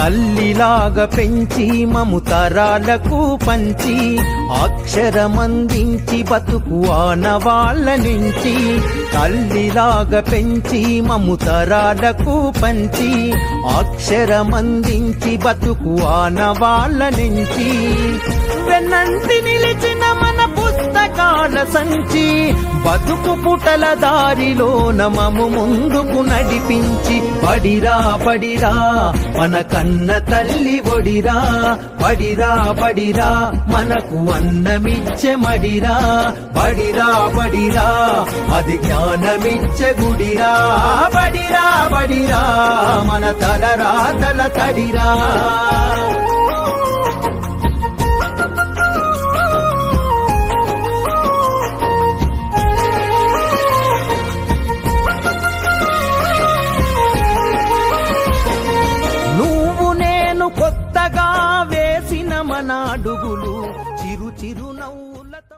తల్లిలాగా పెంచి మము తరాలకు పంచి అక్షరమందించి బతుకు ఆనవాళ్ళ నుంచి తల్లిలాగా పెంచి మము తరాలకు పంచి అక్షరమందించి బతుకు ఆనవాళ్ళ నుంచి వెన్నంటి నిలిచిన మన పుస్తకాల సంచి బతుకు పుటల దారిలోన మము ముందుకు నడిపించి పడిరా పడిరా మన కన్న తల్లి ఒడిరా పడిరా పడిరా మనకు అన్నమిచ్చే మడిరా పడిరా పడిరా అది జ్ఞానమిచ్చే గుడిరా పడిరా పడిరా మన తలరాతల తడిరా కొత్తగా వేసిన మన అడుగులు చిరు చిరు నవ్వులతో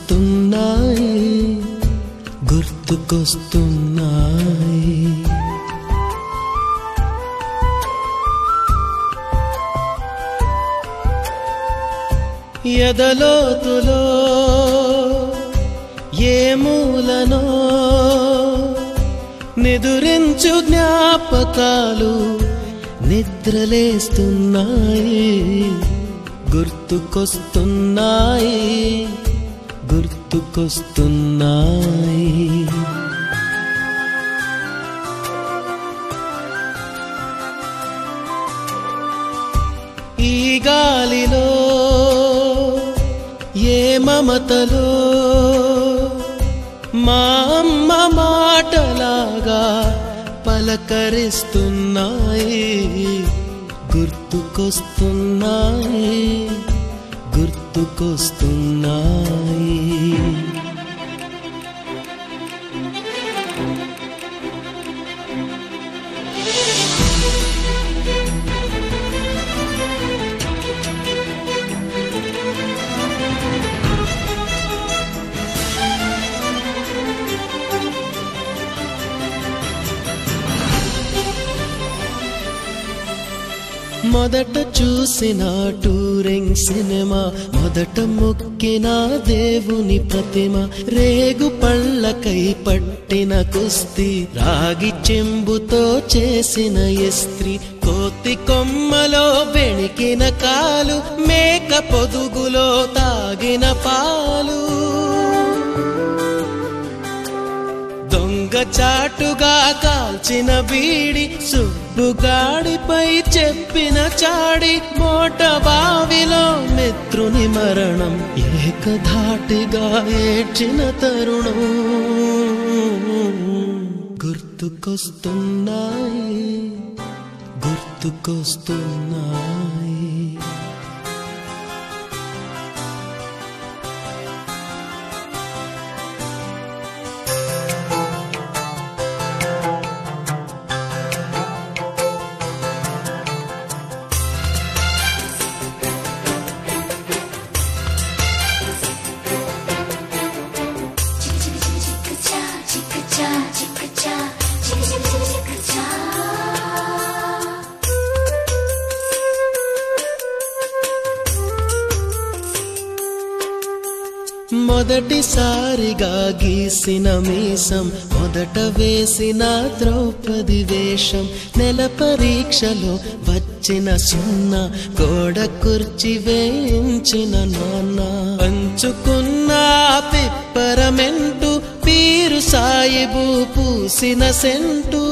గుర్తుకొస్తున్నాయి గుర్తుకొస్తున్నాయి ఎదలోతులో ఏ మూలనో నిదురించు జ్ఞాపకాలు నిద్రలేస్తున్నాయి గుర్తుకొస్తున్నాయి గుర్తుకొస్తున్నాయి ఈ గాలిలో ఏ మమతలో మా అమ్మ మాటలాగా పలకరిస్తున్నాయి గుర్తుకొస్తున్నాయి గుర్తుకొస్తున్నాయి మొదట చూసిన టూరింగ్ సినిమా మొదట మొక్కిన దేవుని ప్రతిమ రేగు పళ్ళకై పట్టిన కుస్తీ రాగి చెంబుతో చేసిన ఇస్త్రీ కోతి కొమ్మలో బెణికిన కాలు మేక పొదుగులో తాగిన పాలు దొంగ చాటుగా కాల్చిన బీడి సుబ్బుగాడిపై చెప్పిన చాడి మోట బావిలో మిత్రుని మరణం ఏకధాటిగా ఏడ్చిన తరుణం గుర్తుకొస్తున్నాయి గుర్తుకొస్తున్నాయి మొదటిసారిగా గీసిన మీసం మొదట వేసిన ద్రౌపది వేషం నెల పరీక్షలో వచ్చిన సున్నా గోడ కుర్చీ వేయించిన నాన్న పంచుకున్న పిప్పరమెంటు పీరు సాయిబు పూసిన సెంటు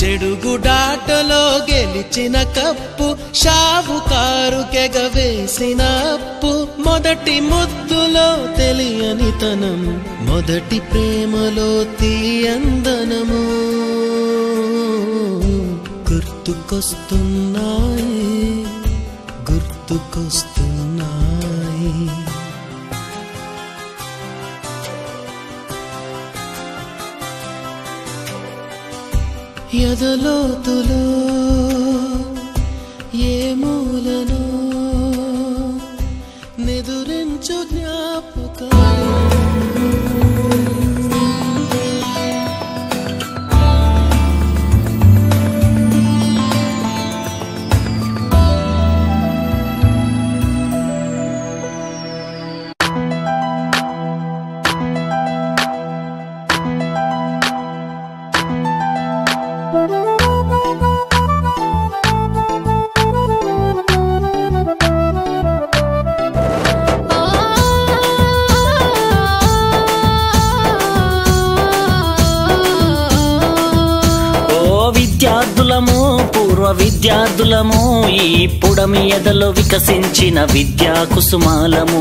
చెడుగుడాటలో గెలిచిన కప్పు షావుకారు కెగవేసిన అప్పు మొదటి ముద్దుల ప్రేమలో తెలియనితనం, మొదటి ప్రేమలో తీయందనము గుర్తుకొస్తున్నాయి, గుర్తుకొస్తున్నాయి. ఎదలోతులో ఏ మూలనో నిదురించు జ్ఞాపకాలు. విద్యార్థులము, పూర్వ విద్యార్థులము, ఈ పుడమి ఎదలో వికసించిన విద్యా కుసుమాలము.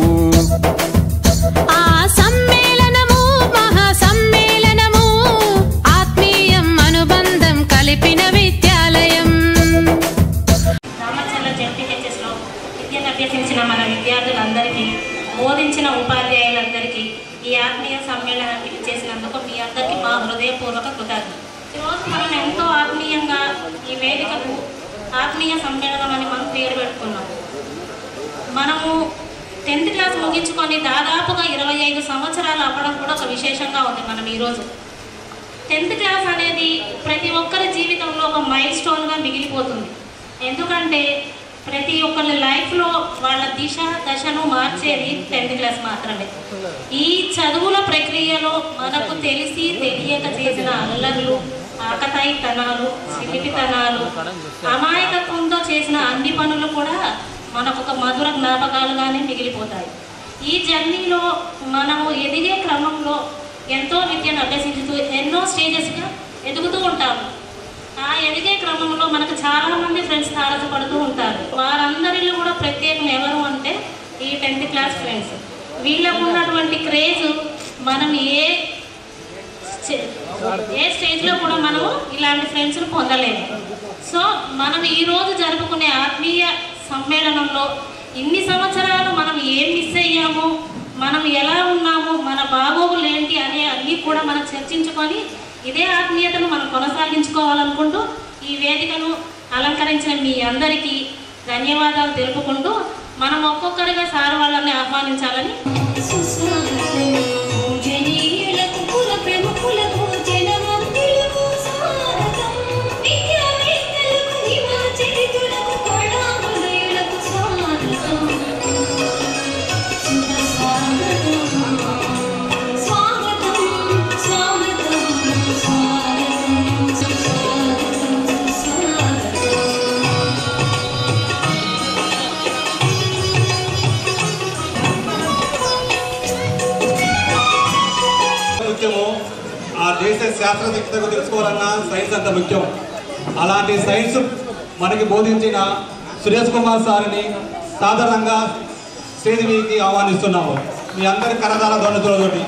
ఆ సమ్మేళనము మహా సమ్మేళనము, ఆత్మీయం అనుబంధం కలిపిన విద్యాలయం. రామచంద్ర జెడ్పీహెచ్ఎస్ లో విద్యను అభ్యసించిన మన విద్యార్థులందరికీ, బోధించిన ఉపాధ్యాయులందరికీ ఈ ఆత్మీయ సమ్మేళనానికి చేసినందుకు మీ అందరికీ మా హృదయపూర్వక కృతజ్ఞతలు. ఈరోజు మనం ఎంతో ఆత్మీయంగా ఈ వేదికకు ఆత్మీయ సమ్మేళనం అని మనం పేరు పెట్టుకున్నాం. మనము 10th క్లాస్ ముగించుకొని దాదాపుగా 25 సంవత్సరాలు అవ్వడం కూడా ఒక విశేషంగా ఉంది. మనం ఈరోజు 10th క్లాస్ అనేది ప్రతి ఒక్కరి జీవితంలో ఒక మైల్ స్టోన్గా మిగిలిపోతుంది. ఎందుకంటే ప్రతి ఒక్కరి లైఫ్లో వాళ్ళ దిశ దశను మార్చేది 10th క్లాస్ మాత్రమే. ఈ చదువుల ప్రక్రియలో మనకు తెలిసి తెలియక చేసిన అల్లర్లు, ఆకతాయితనాలు, సిలిపితనాలు, అమాయకత్వంతో చేసిన అన్ని పనులు కూడా మనకు ఒక మధుర జ్ఞాపకాలుగానే మిగిలిపోతాయి. ఈ జర్నీలో మనము ఎదిగే క్రమంలో ఎంతో విద్యను అభ్యసించుతూ ఎన్నో స్టేజెస్గా ఎదుగుతూ ఉంటాము. ఆ ఎదిగే క్రమంలో మనకు చాలామంది ఫ్రెండ్స్ తారసపడుతూ ఉంటారు. వారందరిలో కూడా ప్రత్యేకం ఎవరు అంటే ఈ 10th క్లాస్ ఫ్రెండ్స్. వీళ్ళకు ఉన్నటువంటి క్రేజ్ మనం ఏ స్టేజ్లో కూడా మనము ఇలాంటి ఫ్రెండ్స్ను పొందలేము. సో మనం ఈరోజు జరుపుకునే ఆత్మీయ సమ్మేళనంలో ఇన్ని సంవత్సరాలు మనం ఏం మిస్ అయ్యాము, మనం ఎలా ఉన్నాము, మన బాగోగులు ఏంటి అనే అన్నీ కూడా మనం చర్చించుకొని ఇదే ఆత్మీయతను మనం కొనసాగించుకోవాలనుకుంటూ ఈ వేదికను అలంకరించిన మీ అందరికీ ధన్యవాదాలు తెలుపుకుంటూ మనం ఒక్కొక్కరిగా సార్ వాళ్ళని ఆహ్వానించాలని. ఆ దేశ శాస్త్రవేత్తకు తెలుసుకోవాలన్నా సైన్స్ అంత ముఖ్యం. అలాంటి సైన్స్ మనకి బోధించిన సురేష్ కుమార్ సార్ని సాధారణంగా స్టేజ్ మీదకి ఆహ్వానిస్తున్నాము. మీ అందరి కరదాల ధ్వనులతోటి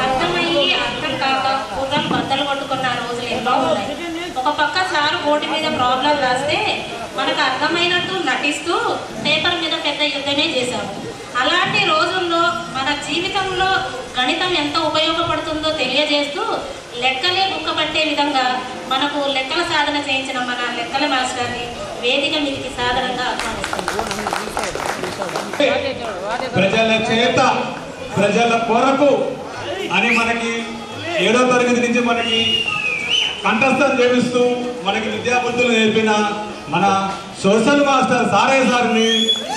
అర్థమయ్యి అర్థం కాక బుర్రలు బద్దలు కొట్టుకున్న రోజులు ఎన్నో ఉన్నాయి. ఒక పక్క సారు బోర్డు మీద ప్రాబ్లం రాస్తే మనకు అర్థమైనట్టు నటిస్తూ పేపర్ మీద పెద్ద యుద్ధమే చేశాము. అలాంటి రోజుల్లో మన జీవితంలో గణితం ఎంత ఉపయోగపడుతుందో తెలియజేస్తూ లెక్కలే బుక్కపట్టే విధంగా మనకు లెక్కల సాధన చేయించిన మన లెక్కల మాస్టర్ని వేదిక మీదకి సాధారణంగా ప్రజల చేత ప్రజల కొరకు అని మనకి 7వ తరగతి నుంచి మనకి కంఠస్థం చేపిస్తూ మనకి విద్యాబుద్ధులు నేర్పిన మన సోషల్ మాస్టర్ సారయ్య సార్ని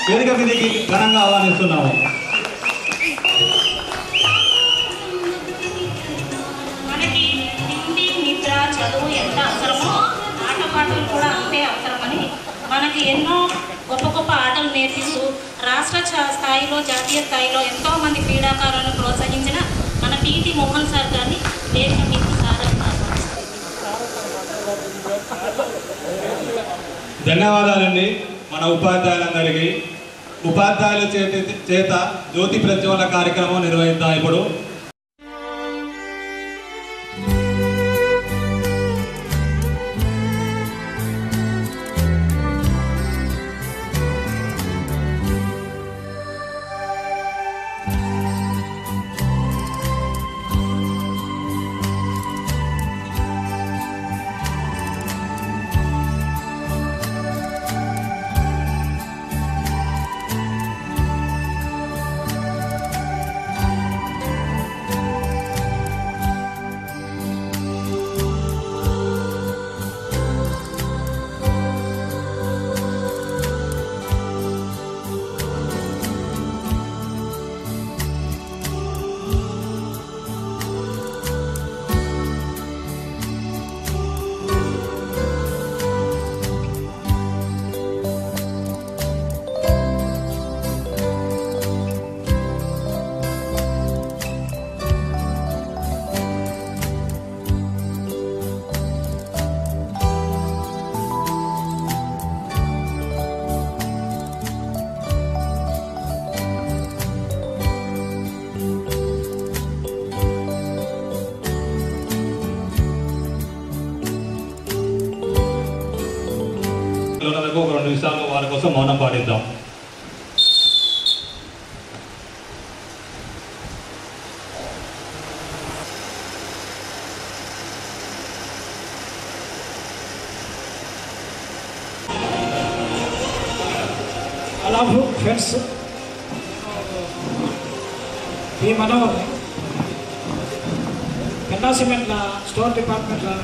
వేదిక మీదకి ఘనంగా ఆహ్వానిస్తున్నాము. మనకి తిండి నిద్ర చదువు ఎంత అవసరమో ఆటపాటలు కూడా అంతే అవసరమని మనకి ఎన్నో గొప్ప గొప్ప ఆటలు నేర్పిస్తూ రాష్ట్ర స్థాయిలో జాతీయ స్థాయిలో ఎంతోమంది క్రీడాకారులను ప్రోత్సహించిన మన పీటీ మోహన్ సార్ గారిని వేదిక మీద సార్ ధన్యవాదాలండి మన ఉపాధ్యాయులందరికీ. ఉపాధ్యాయుల చేత జ్యోతి ప్రజ్వలన కార్యక్రమం నిర్వహిద్దాం. ఇప్పుడు ఒక 2 నిమిషాలు వారి కోసం మౌనం పాటిద్దాం. Hello friends, ఈ మనోహర్ పెన్నా సిమెంట్ల స్టోర్ డిపార్ట్మెంట్లో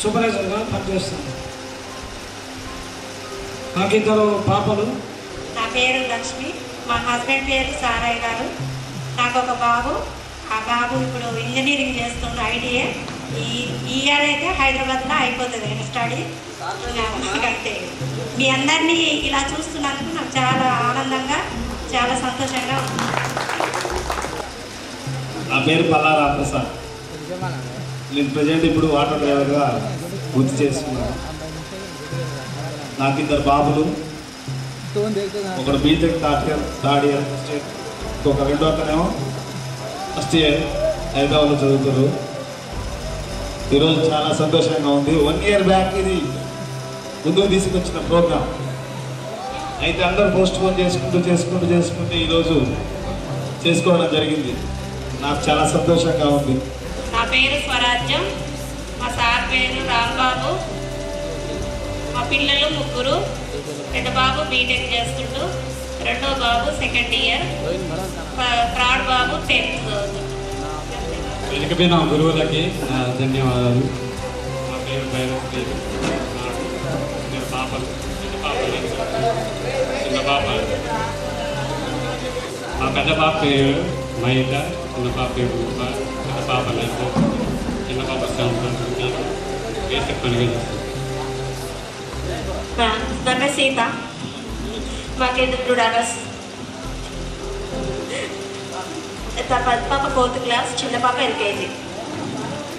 సూపర్వైజర్గా పనిచేస్తాను. నాకు 2 పాపలు. నా పేరు లక్ష్మి, మా హస్బెండ్ పేరు సారయ్య గారు. నాకు ఒక బాబు. ఆ బాబు ఇప్పుడు ఇంజనీరింగ్ చేస్తుండే ఐటీఏ. ఈ ఇయర్ అయితే హైదరాబాద్లో అయిపోతుంది స్టడీ. అంటే మీ అందరినీ ఇలా చూస్తున్నందుకు నాకు చాలా ఆనందంగా, చాలా సంతోషంగా ఉంది. నా పేరు పల్లా రామప్రసాద్. నేను ప్రజెంట్ ఇప్పుడు ఆటో డ్రైవర్గా వృత్తి చేస్తున్నాను. నాకు 2 బాబులు. ఒకడు బీటెక్ థర్డ్ ఇయర్ ఇంకొక 2 అతనేమో ఫస్ట్ ఇయర్ హైదరాబాద్లో చదువుతారు. ఈరోజు చాలా సంతోషంగా ఉంది. 1 ఇయర్ బ్యాక్ ఇది ముందుకు తీసుకొచ్చిన ప్రోగ్రామ్ అయితే అందరూ పోస్ట్ పోన్ చేసుకుంటూ ఈరోజు చేసుకోవడం జరిగింది. నాకు చాలా సంతోషంగా ఉంది. నా పేరు స్వరాజ్యం, మా సార్ పేరు రాంబాబు. మా పిల్లలు 3. పెద్ద బాబు బీటెక్ చేస్తుంటూ, 2వ బాబు 2nd ఇయర్, 3rd బాబు 10th చదువుతుంటాడు. వెనుకపోయిన నా గురువులకి ధన్యవాదాలు. నా పేరు భైరవ్. పాపలు చిన్న పాప. మా పెద్ద పాప పేరు మహిళ, చిన్న పాప పేరు పెద్ద పాప లేదు, చిన్న పాప బేసిక్ పనిగా చేస్తుంది. నా సీత, మాకు 2 డాటర్స్. పెద్ద పాప 4th క్లాస్, చిన్న పాప LKG.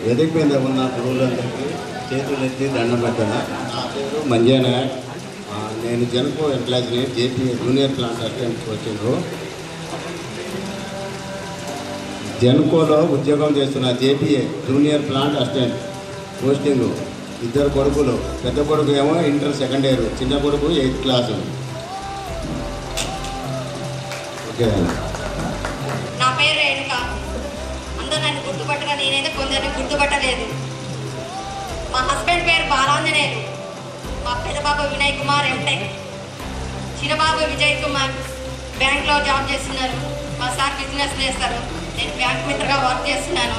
వేదిక మీద ఉన్న గురువులందరికీ చేతులు ఎత్తి దండం పెట్టాను. నా పేరు మంజానా. నేను జెన్కో ఎంప్లాయీస్ని JPA junior plant assistant coaching. జెన్కోలో ఉద్యోగం చేస్తున్న JPA junior plant assistant posting. 2 కొడుకులు. పెద్ద కొడుకు ఏమో ఇంటర్ 2nd ఇయర్, చిన్న కొడుకు 8th క్లాసు. ఓకే. నా పేరు రేణుక. అందరూ నన్ను గుర్తుపట్టగా నేనైతే కొందరిని గుర్తుపట్టలేదు. మా హస్బెండ్ పేరు బాలాంజనేయులు. మా పెద్ద బాబు వినయ్ కుమార్ MTech. చిన్న బాబు విజయ్ కుమార్ బ్యాంక్లో జాబ్ చేస్తున్నారు. మా సార్ బిజినెస్ చేస్తారు. నేను బ్యాంక్ మిత్రగా వర్క్ చేస్తున్నాను.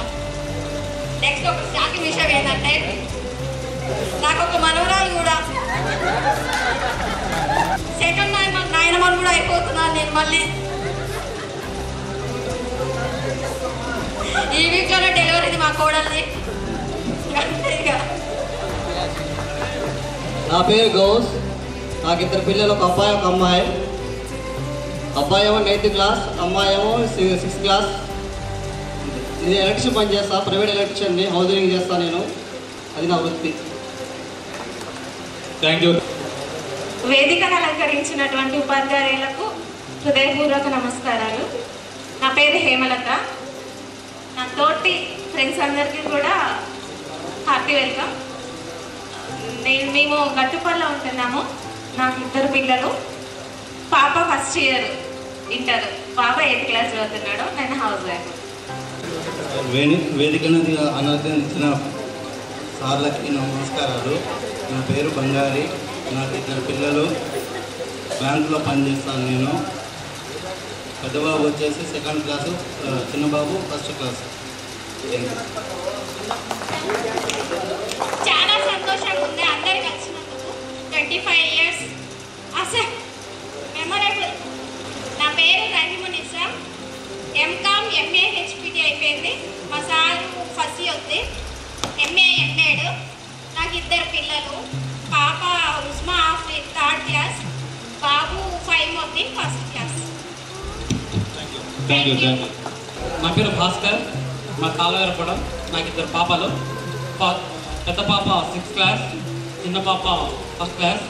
నెక్స్ట్ ఒక షాకింగ్ విషయం ఏంటంటే, నాకు ఒక మనవరాలు కూడా, సెకండ్ నాయనమ్మను కూడా అయిపోతున్నాను నేను మళ్ళీ. ఈ వీక్లోనే డెలివరీ మా కోడల్ని. నా పేరు గౌస్. నాకు 2 పిల్లలు, ఒక అబ్బాయి ఒక అమ్మాయి. అబ్బాయి ఏమో 9th క్లాస్, అమ్మాయి ఏమో 6th క్లాస్. ఇది ఎలక్ట్రిషియన్ పని చేస్తా, ప్రైవేట్ ఎలక్ట్రిషియన్ని. హౌసింగ్ చేస్తాను నేను, అది నా వృత్తి. Thank you. వేదికను అలంకరించినటువంటి ఉపాధ్యాయులకు హృదయపూర్వక నమస్కారాలు. నా పేరు హేమలత. నా తోటి ఫ్రెండ్స్ అందరికీ కూడా హ్యాపీ వెల్కమ్. మేము గట్టుపల్లిలో ఉంటున్నాము. నాకు 2 పిల్లలు. పాప ఫస్ట్ ఇయర్ ఇంటర్, బాబా 8th క్లాస్ చదువుతున్నాడు. నేను హౌస్ వైఫ్. వేదికను అనుసరించిన సార్లకి నమస్కారాలు. నా పేరు బంగారి. నాకు 2 పిల్లలు. బ్యాంకులో పనిచేస్తాను నేను. పెద్దబాబు వచ్చేసి 2nd క్లాసు, చిన్నబాబు 1st క్లాసు. చాలా సంతోషంగా ఉంది అందరికి వచ్చినందుకు. 25 years అసలు మెమొరబుల్. నా పేరు రహిమునిసా. ఎంకామ్ ఎంఏ హెచ్పిడి అయిపోయింది. మా సారు ఫస్ట్ వద్ది ఎంఏ ఎంఏడు. నాకు 2 పిల్లలు. పాప ఉస్మా ఆఫ్రిక్ 3rd class, Babu 5 వద్ది 1st class. Thank you. నా పేరు భాస్కర్. మా కాలవేరపడం. నాకు 2 పాపలు. పెద్ద పాప 6th క్లాస్, చిన్న పాప 1st క్లాస్.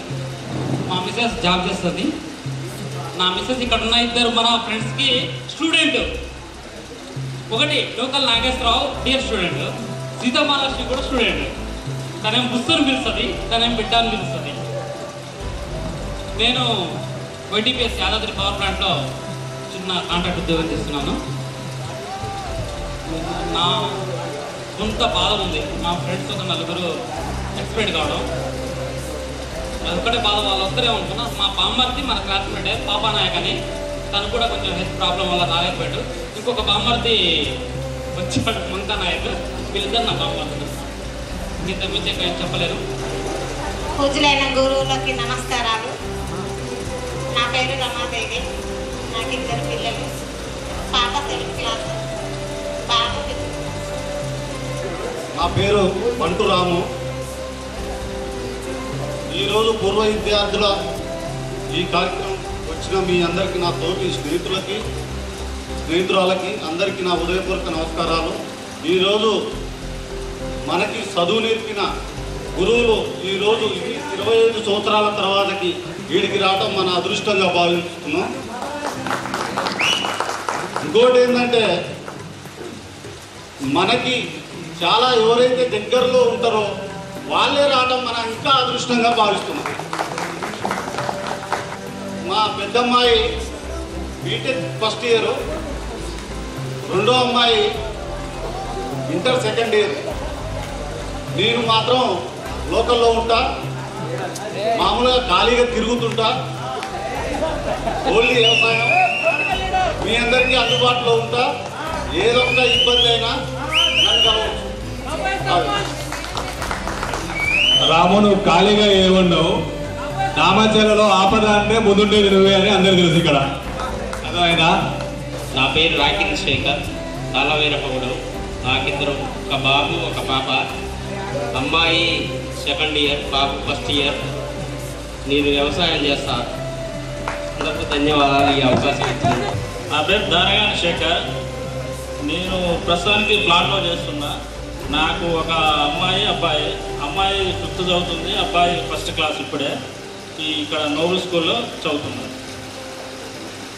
మా మిసెస్ జాబ్ చేస్తుంది. నా మిసెస్ ఇక్కడ ఉన్న 2 మన ఫ్రెండ్స్కి స్టూడెంట్. ఒకటి local Nageswararao dear student, Sitamahalakshmi కూడా స్టూడెంట్. తనేం బుస్తని పిలుస్తుంది, తనేం బిడ్డ అని పిలుస్తుంది. నేను వైటీపీఎస్ యాదాద్రి పవర్ ప్లాంట్లో చిన్న కాంట్రాక్ట్ ఉద్యోగం చేస్తున్నాను. నా కొంత బాధ ఉంది. మా ఫ్రెండ్స్ ఒక 4 ఎక్స్పైర్డ్ కావడం, అదొక్కటే బాధ. వాళ్ళు వద్దరే అనుకున్నా. మా బామ్మర్ది మన క్లాస్మేటే పాపానాయక్ అని. తను కూడా కొంచెం హెల్త్ ప్రాబ్లం వల్ల రాలేకపోయాడు. ఇంకొక బామ్మర్ది వచ్చాడు మంకా నాయక్. వీళ్ళిద్దరు నా బామ్మర్ది. ఇంత మించి ఏం చెప్పలేరు. పూజలైన గురువులకి నమస్కారాలు. నా పేరు రమాదేవి. నాకు 2 పిల్లలు. పాప 7th క్లాస్, బాబు 5th. నా పేరు బంటు రాము. ఈరోజు పూర్వ విద్యార్థుల ఈ కార్యక్రమం వచ్చిన మీ అందరికీ, నా తోటి స్నేహితురాలకి అందరికీ నా హృదయపూర్వక నమస్కారాలు. ఈరోజు మనకి చదువు నేర్పిన గురువులు ఈరోజు 25 సంవత్సరాల తర్వాతకి వీడికి రావటం మన అదృష్టంగా భావిస్తున్నాం. ఇంకోటి ఏంటంటే, మనకి చాలా ఎవరైతే దగ్గరలో ఉంటారో వాళ్ళే రావడం మనం ఇంకా అదృష్టంగా భావిస్తున్నాం. మా పెద్దమ్మాయి బీటెక్ ఫస్ట్ ఇయర్, రెండో అమ్మాయి ఇంటర్ 2nd ఇయర్. నేను మాత్రం లోకల్లో ఉంటా, మామూలుగా ఖాళీగా తిరుగుతుంటా. ఓన్లీ వ్యవసాయం. మీ అందరికీ అందుబాటులో ఉంటా. ఏదొక్క ఇబ్బంది అయినా నన్ను కలవచ్చు. రాము, నువ్వు ఖాళీగా ఏమన్నావు? నామచేలలో ఆపద అంటే ముందుండేది నువ్వే అని అందరూ తెలుసు ఇక్కడ. అర్థమైందా? నా పేరు రాకిన్ శేఖర్, కాలవేరపగుడు. నాకు 2 ఒక బాబు ఒక పాప. అమ్మాయి 2nd ఇయర్, బాబు 1st ఇయర్. నేను వ్యవసాయం చేస్తా. అందరికీ ధన్యవాదాలు ఈ అవకాశం ఇచ్చింది. నా పేరు దారగాని శేఖర్. నేను ప్రస్తుతానికి ప్లాట్లో చేస్తున్నా. నాకు ఒక అమ్మాయి అబ్బాయి. అమ్మాయి 5th చదువుతుంది, అబ్బాయి 1st క్లాస్ ఇప్పుడే ఇక్కడ నోబెల్ స్కూల్లో చదువుతున్నారు.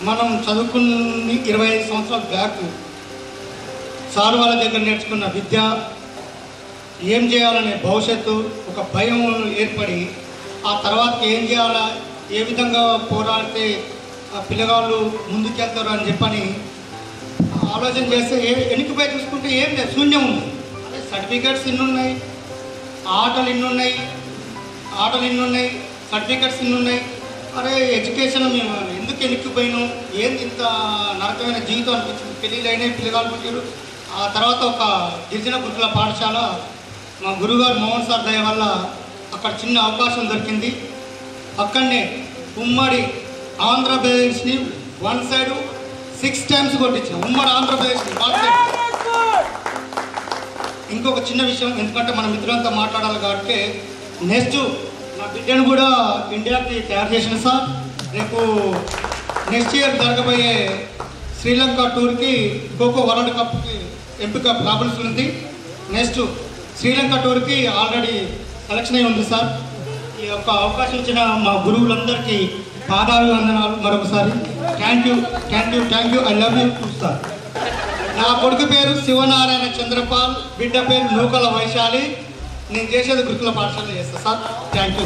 మనం చదువుకుని 25 సంవత్సరాల బ్యాక్ సార్ వాళ్ళ దగ్గర నేర్చుకున్న విద్య, ఏం చేయాలనే భవిష్యత్తు, ఒక భయం ఏర్పడి ఆ తర్వాత ఏం చేయాలా, ఏ విధంగా పోరాడితే పిల్లగాళ్ళు ముందుకెళ్తారు అని చెప్పని ఆలోచన చేస్తే వెనుకపై చూసుకుంటే ఏం లేదు, శూన్యం ఉంది. అదే సర్టిఫికేట్స్ ఇన్ని ఉన్నాయి, ఆటలు ఇన్ని ఉన్నాయి, సర్టిఫికేట్స్ ఇన్ని ఉన్నాయి. అరే ఎడ్యుకేషన్ మేము ఎందుకు వెనక్కిపోయినాం, ఏంది ఇంత నరకమైన జీవితం అనిపించింది. పెళ్ళిళ్ళు అయినాయి, పిల్లగాళ్ళు పుట్టారు. ఆ తర్వాత ఒక గిరిజన గురుకుల పాఠశాల మా గురుగారు మోహన్ సార్ దయ వల్ల అక్కడ చిన్న అవకాశం దొరికింది. అక్కడనే ఉమ్మడి ఆంధ్రప్రదేశ్ని 1 సైడ్ 6 times కొట్టించిన ఉమ్మడి ఆంధ్రప్రదేశ్ని 1 సైడ్. ఇంకొక చిన్న విషయం, ఎందుకంటే మన మిత్రులంతా మాట్లాడాలి కాబట్టి, నెక్స్ట్ నా బిడ్డను కూడా ఇండియాకి తయారు చేసిన సార్. రేపు నెక్స్ట్ ఇయర్ జరగబోయే శ్రీలంక టూర్కి ఖోఖో వరల్డ్ కప్కి ఎంపిక కాబడుతుంది. నెక్స్ట్ శ్రీలంక టూర్కి ఆల్రెడీ సెలక్షన్ అయి ఉంది సార్. ఈ యొక్క అవకాశం ఇచ్చిన మా గురువులందరికీ పాదాభివందనాలు మరొకసారి. Thank you. I love you sir. నా కొడుకు పేరు శివనారాయణ చంద్రపాల్, బిడ్డ పేరు నూకల వైశాలి. నేను చేసేది గురుకుల పాఠశాల చేస్తాను సార్. Thank you.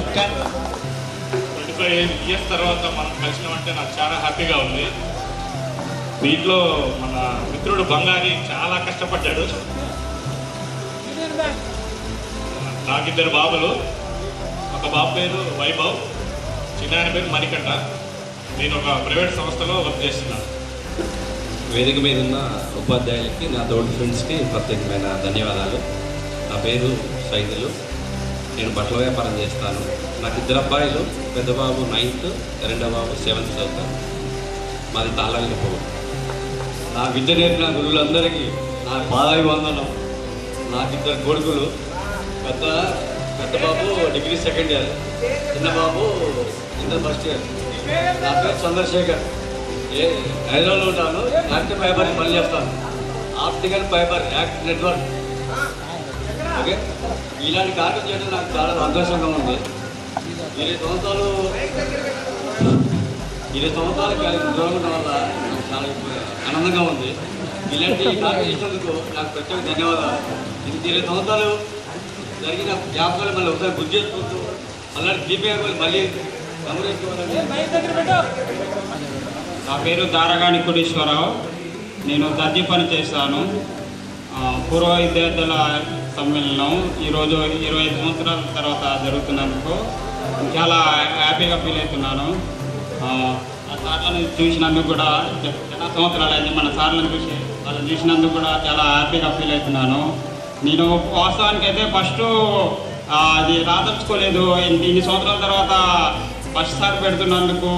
25 years తర్వాత మనం కలిసినామంటే నాకు చాలా హ్యాపీగా ఉంది. దీంట్లో మన మిత్రుడు బంగారి చాలా కష్టపడ్డాడు. నాకు 2 బాబులు. ఒక బాబు పేరు వైభవ్, చిన్న ఆయన పేరు మణికంఠ. నేను ఒక ప్రైవేట్ సంస్థలో వర్క్ చేస్తున్నాను. వేదిక మీద ఉన్న ఉపాధ్యాయులకి, నా తోటి ఫ్రెండ్స్కి ప్రత్యేకమైన ధన్యవాదాలు. నా పేరు సైదులు. నేను బట్టల వ్యాపారం చేస్తాను. నాకు 2 అబ్బాయిలు. పెద్ద బాబు 9th, రెండో బాబు 7th చదువుతాను. మాది తాళాలిపోవు. నా విద్య నేర్పిన గురువులందరికీ నా పాదాభివందనం. నాకు 2 కొడుకులు. పెద్ద బాబు డిగ్రీ 2nd year, చిన్న బాబు ఇంటర్ 1st year. నా పేరు చంద్రశేఖర్. హైదరాబాద్లో ఉంటాను. యాక్టివ్ ఫైబర్ పని చేస్తాను. Optical fiber ACT network. Okay, ఇలాంటి కార్యక్రమం చేయడం నాకు చాలా సంతోషంగా ఉంది. 20 సంవత్సరాలు ఉద్యోగం ఉండడం వల్ల నాకు చాలా ఆనందంగా ఉంది. ఇలాంటి కార్యక్రమం చేసినందుకు నాకు ప్రత్యేక ధన్యవాదాలు. ఇది 20 సంవత్సరాలు జరిగిన జ్ఞాపకాలు మళ్ళీ ఒకసారి గుర్తు చేసుకుంటూ అలాంటి దీపావళి మళ్ళీ గమనించుకోవాలని. నా పేరు దారగాని కోటేశ్వరరావు. నేను దర్జీ పని చేస్తాను. పూర్వ విద్యార్థుల సమ్మేళనం ఈరోజు 25 సంవత్సరాల తర్వాత జరుగుతున్నందుకు చాలా హ్యాపీగా ఫీల్ అవుతున్నాను. ఆ సార్లను చూసినందుకు కూడా చాలా సంవత్సరాలు అయింది. మన సార్లను చూసి వాళ్ళని చూసినందుకు కూడా చాలా హ్యాపీగా ఫీల్ అవుతున్నాను. నేను వాస్తవానికి అయితే ఫస్ట్ అది రాదలుచుకోలేదు. ఇన్ని సంవత్సరాల తర్వాత ఫస్ట్ సార్ పెడుతున్నందుకు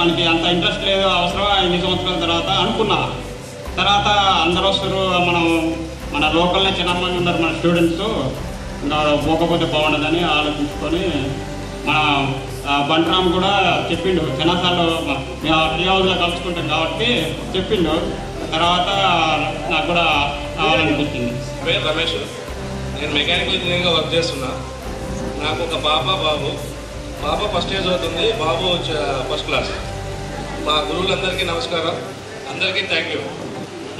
మనకి అంత ఇంట్రెస్ట్ లేదు, అవసరమా ఇన్ని సంవత్సరాల తర్వాత అనుకున్నా. తర్వాత అందరూ వస్తారు, మన లోకల్నే చిన్న మంది ఉన్నారు మన స్టూడెంట్స్, ఇంకా పోకపోతే బాగుండదని ఆలోచించుకొని మన బంటరామ్ కూడా చెప్పిండు. చిన్నసార్లు మేము టీ హౌస్లో కలుసుకుంటాం కాబట్టి చెప్పిండు. తర్వాత నాకు కూడా కావాలనిపించింది. పేరు రమేష్. నేను మెకానికల్ ఇంజనీరింగ్గా వర్క్ చేస్తున్నా. నాకు ఒక బాబు. పాప 1st year చదువుతుంది, బాబు 1st class. మా గురువులందరికీ నమస్కారం. అందరికీ thank you.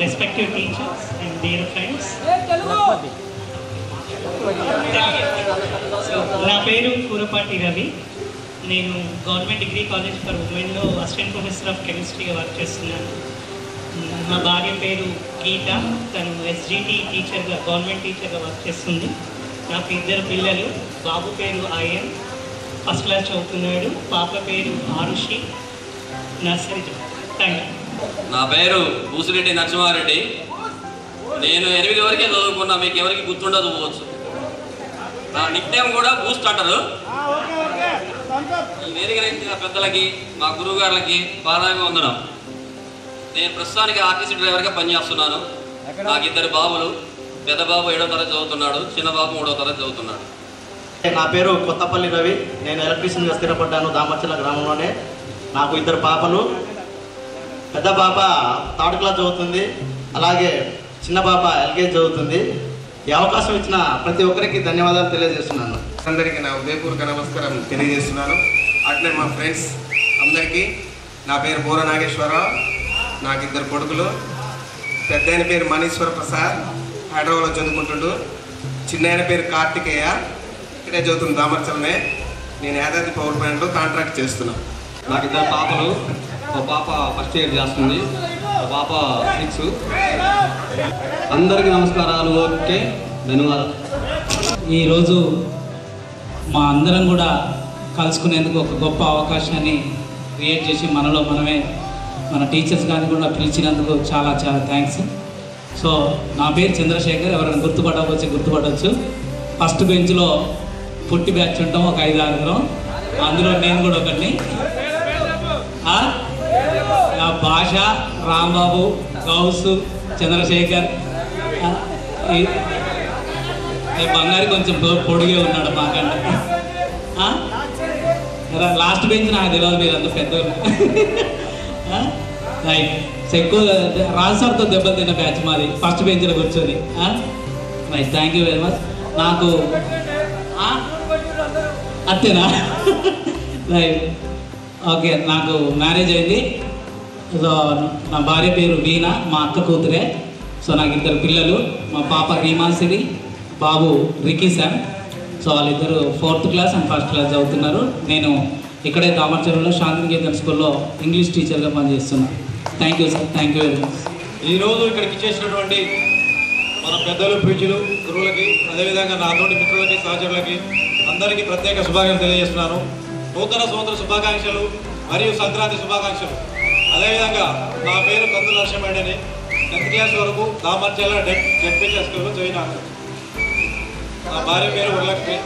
Respected teachers and dear friends. నా పేరు కూరపాటి రవి. నేను గవర్నమెంట్ డిగ్రీ కాలేజ్ ఫర్ ఉమెన్లో అసిస్టెంట్ ప్రొఫెసర్ ఆఫ్ కెమిస్ట్రీగా వర్క్ చేస్తున్నాను. నా భార్య పేరు గీత. తను SGT టీచర్గా, గవర్నమెంట్ టీచర్గా వర్క్ చేస్తుంది. నాకు 2 పిల్లలు. బాబు పేరు ఆయన్, 1st class చదువుతున్నాడు. పాప పేరు ఆరుషి, నర్సరీ చదువుతున్నాడు. Thank you. నా పేరు బూసిరెడ్డి నరసింహారెడ్డి. నేను 8 వరకే చదువుకున్నా. మీకు ఎవరికి గుర్తుండదు పోవచ్చు. నా నిక్ నేమ్ కూడా బూస్ట్ అంటారు. ఈ వేదిక ఇచ్చిన పెద్దలకి, మా గురువు గారులకి పాదాభివందనం. నేను ప్రస్తుతానికి ఆర్టీసీ డ్రైవర్గా పనిచేస్తున్నాను. నాకు 2 బాబులు. పెద్ద బాబు 7వ తరగతి చదువుతున్నాడు, చిన్న బాబు 3వ తరగతి చదువుతున్నాడు. నా పేరు కొత్తపల్లి రవి. నేను ఎలక్ట్రీషియన్గా స్థిరపడ్డాను దామర్చల గ్రామంలోనే. నాకు 2 పాపలు. పెద్ద పాప 3rd class చదువుతుంది, అలాగే చిన్న పాప LKG చదువుతుంది. ఈ అవకాశం ఇచ్చిన ప్రతి ఒక్కరికి ధన్యవాదాలు తెలియజేస్తున్నాను. అందరికీ నా ఉదయపూర్వక నమస్కారం తెలియజేస్తున్నాను. అట్లే మా ఫ్రెండ్స్ అందరికీ. నా పేరు బోర నాగేశ్వరరావు. నాకు 2 కొడుకులు. పెద్ద ఆయన పేరు మనీశ్వర ప్రసాద్, హైదరాబాద్లో చదువుకుంటుండు. చిన్న ఆయన పేరు కార్తికేయ, ఇక్కడే చదువుతుంది దామర్చలనే. నేను యాదాద్రి పవర్ ప్లాంట్లో కాంట్రాక్ట్ చేస్తున్నాను. నాకు 2 పాపలు. ఒక పాప 1st year చేస్తుంది, ఒక పాప 6. అందరికీ నమస్కారాలు. ఓకే, ధన్యవాదాలు. ఈరోజు మా అందరం కూడా కలుసుకునేందుకు ఒక గొప్ప అవకాశాన్ని క్రియేట్ చేసి మనలో మనమే మన టీచర్స్ కానీ కూడా పిలిచినందుకు చాలా చాలా థ్యాంక్స్. సో నా పేరు చంద్రశేఖర్. ఎవరైనా గుర్తుపడవచ్చు. 1st benchలో పుట్టి బ్యాచ్ ఉంటాం, ఒక 5-6. అందులో నేను కూడా ఒకటి. భాష, రాంబాబు, గౌసు, చంద్రశేఖర్. బంగారు కొంచెం పొడిగే ఉన్నాడు మాకంటే. లాస్ట్ బెంచ్ నాకు తెలియదు, మీరు అంత పెద్దలు. రైట్. ఎక్కువ రాజు సార్తో దెబ్బలు తిన్న బ్యాచ్ మాది, 1st benchలో కూర్చొని. Right, thank you very much. నాకు అంతేనా? రైట్. ఓకే, నాకు మ్యారేజ్ అయింది. సో నా భార్య పేరు వీణా, మా అక్క కూతురే. సో నాకు 2 పిల్లలు, మా పాప రీమాన్సిరి, బాబు రికీ శామ్. సో వాళ్ళిద్దరు 4th class and 1st class చదువుతున్నారు. నేను ఇక్కడే దామర్చర్లో శాంతినికేతన్ స్కూల్లో ఇంగ్లీష్ టీచర్గా పనిచేస్తున్నాను. Thank you sir, thank you very much. ఈరోజు ఇక్కడికి చేసినటువంటి మన పెద్దలు, పూజ్యులు, గురువులకి, అదేవిధంగా నాతోటి మిత్రులకి, సహచరులకి అందరికీ ప్రత్యేక శుభాకాంక్షలు తెలియజేస్తున్నాను. నూతన సంవత్సర శుభాకాంక్షలు మరియు సంక్రాంతి శుభాకాంక్షలు. అదేవిధంగా నా పేరు కందు నరసింహని, 10th క్లాస్ వరకు దామర్చర్ల జెడ్పీహెచ్ స్కూల్లో చదివినాను. నా భార్య పేరు వరలక్ష్మి,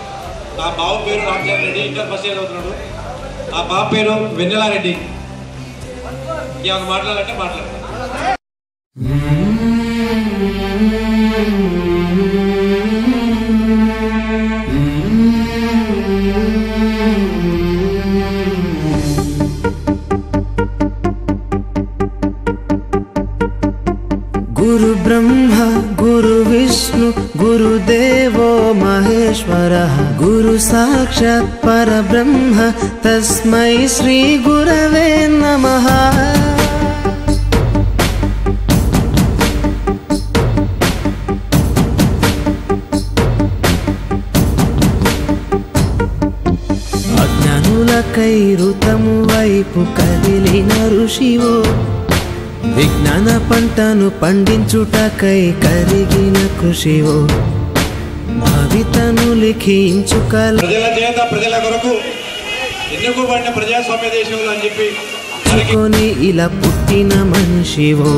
నా బావ పేరు Ramachandra Reddy, inter first year చదువుతున్నాడు. నా బాబు పేరు వెన్నెలారెడ్డి. ఏమైనా మాట్లాడాలంటే మాట్లాడతాను. గురు బ్రహ్మ గురు విష్ణు గురుదేవో మహేశ్వరః గురు సాక్షాత్ పరబ్రహ్మ తస్మై శ్రీ గురవే నమః. అజ్ఞానులకై ఋతము వైపు కదిలిన ఋషివో, విజ్ఞాన పంటను పండించుటకై కరిగిన కృషివో, భవితను లిఖించు ప్రజల చేత ప్రజల కొరకు ఎన్నుకోబడిన ప్రజాస్వామ్య దేశంలో అని చెప్పి కొని ఇలా పుట్టిన మనిషివో,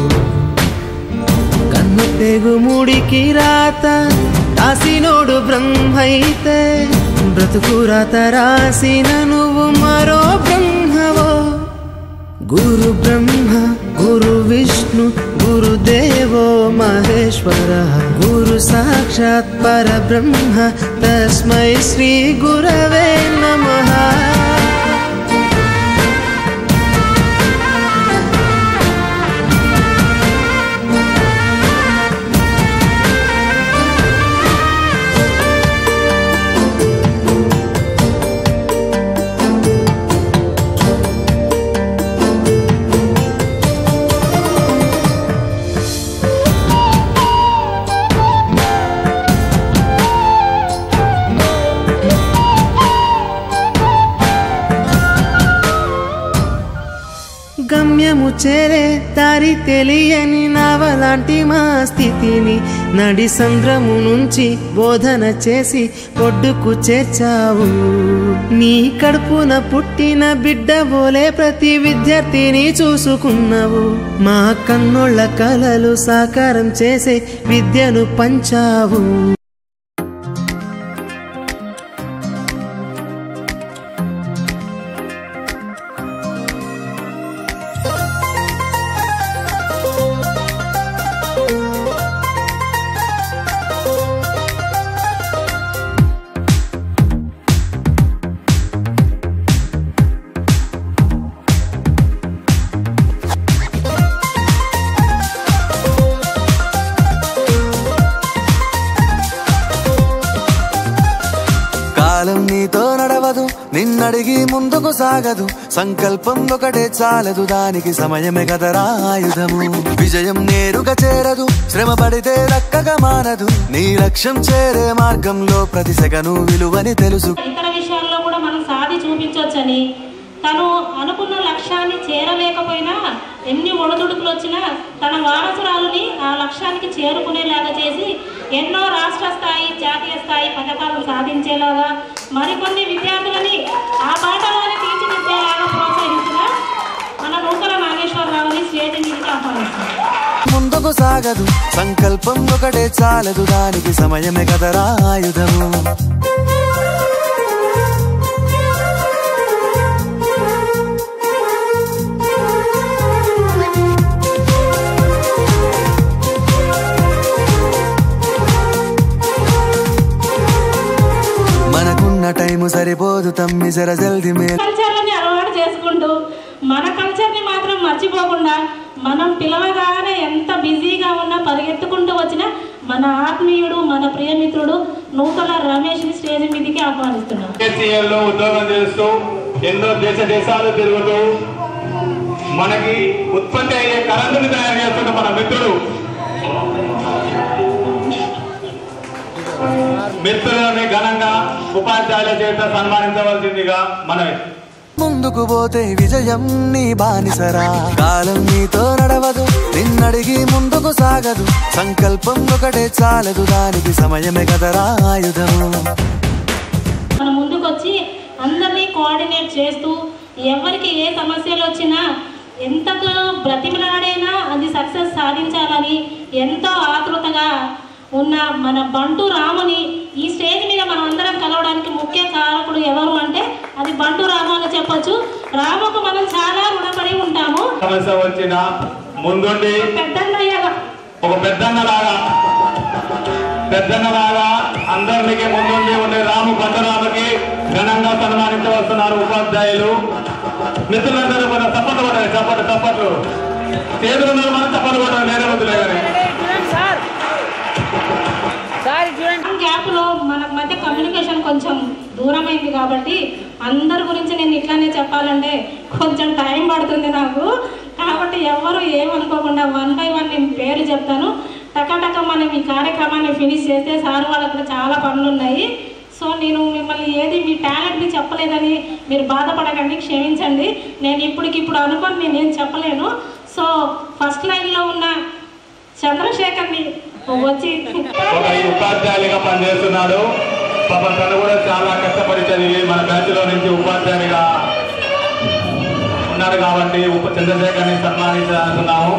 కన్ను తెగుముడికి రాత రాసినోడు బ్రహ్మైతే, బ్రతుకు రాత రాసిన నువ్వు మరో బ్రహ్మవో. గురు బ్రహ్మ గురు విష్ణు గురుదేవో మహేశ్వరః గురు సాక్షాత్ పరబ్రహ్మ తస్మై శ్రీ గురవే నమః. గమ్యము చేరే దారి తెలియని నావలాంటి మా స్థితిని నడి సంద్రము నుంచి బోధన చేసి ఒడ్డుకు చేర్చావు. నీ కడుపున పుట్టిన బిడ్డ బోలే ప్రతి విద్యార్థిని చూసుకున్నావు. మా కన్నోళ్ళ కలలు సాకారం చేసే విద్యను పంచావు. నీతో నడవదు, నిన్నడిగి ముందుకు సాగదు, సంకల్పం ఒకటే చాలదు, దానికి సమయమే కదరా ఆయుధము. విజయం నేరుగా చేరదు, శ్రమ పడితే దక్కగా మానదు, నీ లక్ష్యం చేరే మార్గంలో ప్రతి సెకను విలువని తెలుసు. ఇతర విషయాల్లో కూడా మనం సాధి చూపించవచ్చని, తను అనుకున్న లక్ష్యాన్ని చేరలేకపోయినా ఎన్ని ఒడిదుడుకులు వచ్చినా తన వారసురాలుని ఆ లక్ష్యానికి చేరుకునేలాగా చేసి ఎన్నో రాష్ట్ర స్థాయి, జాతీయ స్థాయి పథకాలను సాధించేలాగా మరికొన్ని విద్యార్థులని ఆ బాటలోనే తీర్చిదిద్దేలాగా ప్రోత్సహించిన మన నూకల నాగేశ్వరరావుని స్టేజ్ మీదకి ఆహ్వానిస్తారు. ముందుకు సాగదు, సంకల్పం ఒకటే చాలదు, దానికి సమయమే కదరా ఆయుధము. మనకున్న టైము సరిపోదు తమ్మి, జర జల్ది కల్చర్లని అలవాటు చేసుకుంటూ మన కల్చర్ని మాత్రం మర్చిపోకుండా మనం పిలవగానే ఎంత బిజీగా ఉన్నా పరిగెత్తుకుంటూ వచ్చినా మన ఆత్మీయుడు మన ప్రియమిత్రుడు నూతల రమేష్ని స్టేజ్ మీదకి ఆహ్వానిస్తున్నాం. ఉద్యోగం చేస్తూ ఎన్నో దేశాలు తిరుగుతూ మనకి ఉత్పత్తి అయ్యే కరెంటుని తయారు చేస్తున్న మన మిత్రులని ఘనంగా ఉపాధ్యాయుల చేత సన్మానించవలసిందిగా మనవి. ముందుకు పోతే విజయం నీ బానిసరా, కాలం నీతో నడవదు, నిన్నడిగి ముందుకు సాగదు, సంకల్పం ఒకటే చాలదు, దానికి సమయమే కదరా ఆయుధము. మన ముందుకొచ్చి అందరినీ కోఆర్డినేట్ చేస్తూ ఎవరికి ఏ సమస్యలు వచ్చినా ఎంతకు బ్రతిమలాడైనా అది సక్సెస్ సాధించాలని ఎంతో ఆతృతగా ఉన్న మన బంటు రాముని ఈ స్టేజ్ మీద మనం అందరం కలవడానికి ముఖ్య కారకుడు ఎవరు అంటే అది బంటు రాము అని చెప్పొచ్చు. రాముకు మనం చాలా రుణపడి ఉంటాము. సమస్య వచ్చిన ముందుండి ఒక పెద్దన్నలాగా అందరికి ముందుండి ఉండే బంటు రాముకి ఘనంగా సన్మానించవస్తున్నారు ఉపాధ్యాయులు. మిత్రులందరూ మన చప్పట్లు చేతులు మనం చప్పట్లు కూడా నేనే వద్దులే కానీ గ్యాప్ లో మన మధ్య కమ్యూనికేషన్ కొంచెం దూరమైంది కాబట్టి అందరి గురించి నేను ఇట్లానే చెప్పాలంటే కొంచెం టైం పడుతుంది నాకు. కాబట్టి ఎవరు ఏమనుకోకుండా 1 by 1 నేను పేరు చెప్తాను. టకటక మనం ఈ కార్యక్రమాన్ని ఫినిష్ చేస్తే సార్ వాళ్ళకి చాలా పనులు ఉన్నాయి. సో నేను మిమ్మల్ని ఏది మీ టాలెంట్ని చెప్పలేదని మీరు బాధపడకండి, క్షమించండి. నేను ఇప్పటికిప్పుడు అనుకొని నేనేం చెప్పలేను. సో ఫస్ట్ లైన్లో ఉన్న చంద్రశేఖర్ని వచ్చి ఉపాధ్యాయులుగా పనిచేస్తున్నాడు. పాపం తను కూడా చాలా కష్టపడి చదివి మన బ్యాచ్లో నుంచి ఉపాధ్యాయునిగా ఉన్నాడు కాబట్టి చంద్రశేఖర్ని సన్మానించాలనుకున్నాము.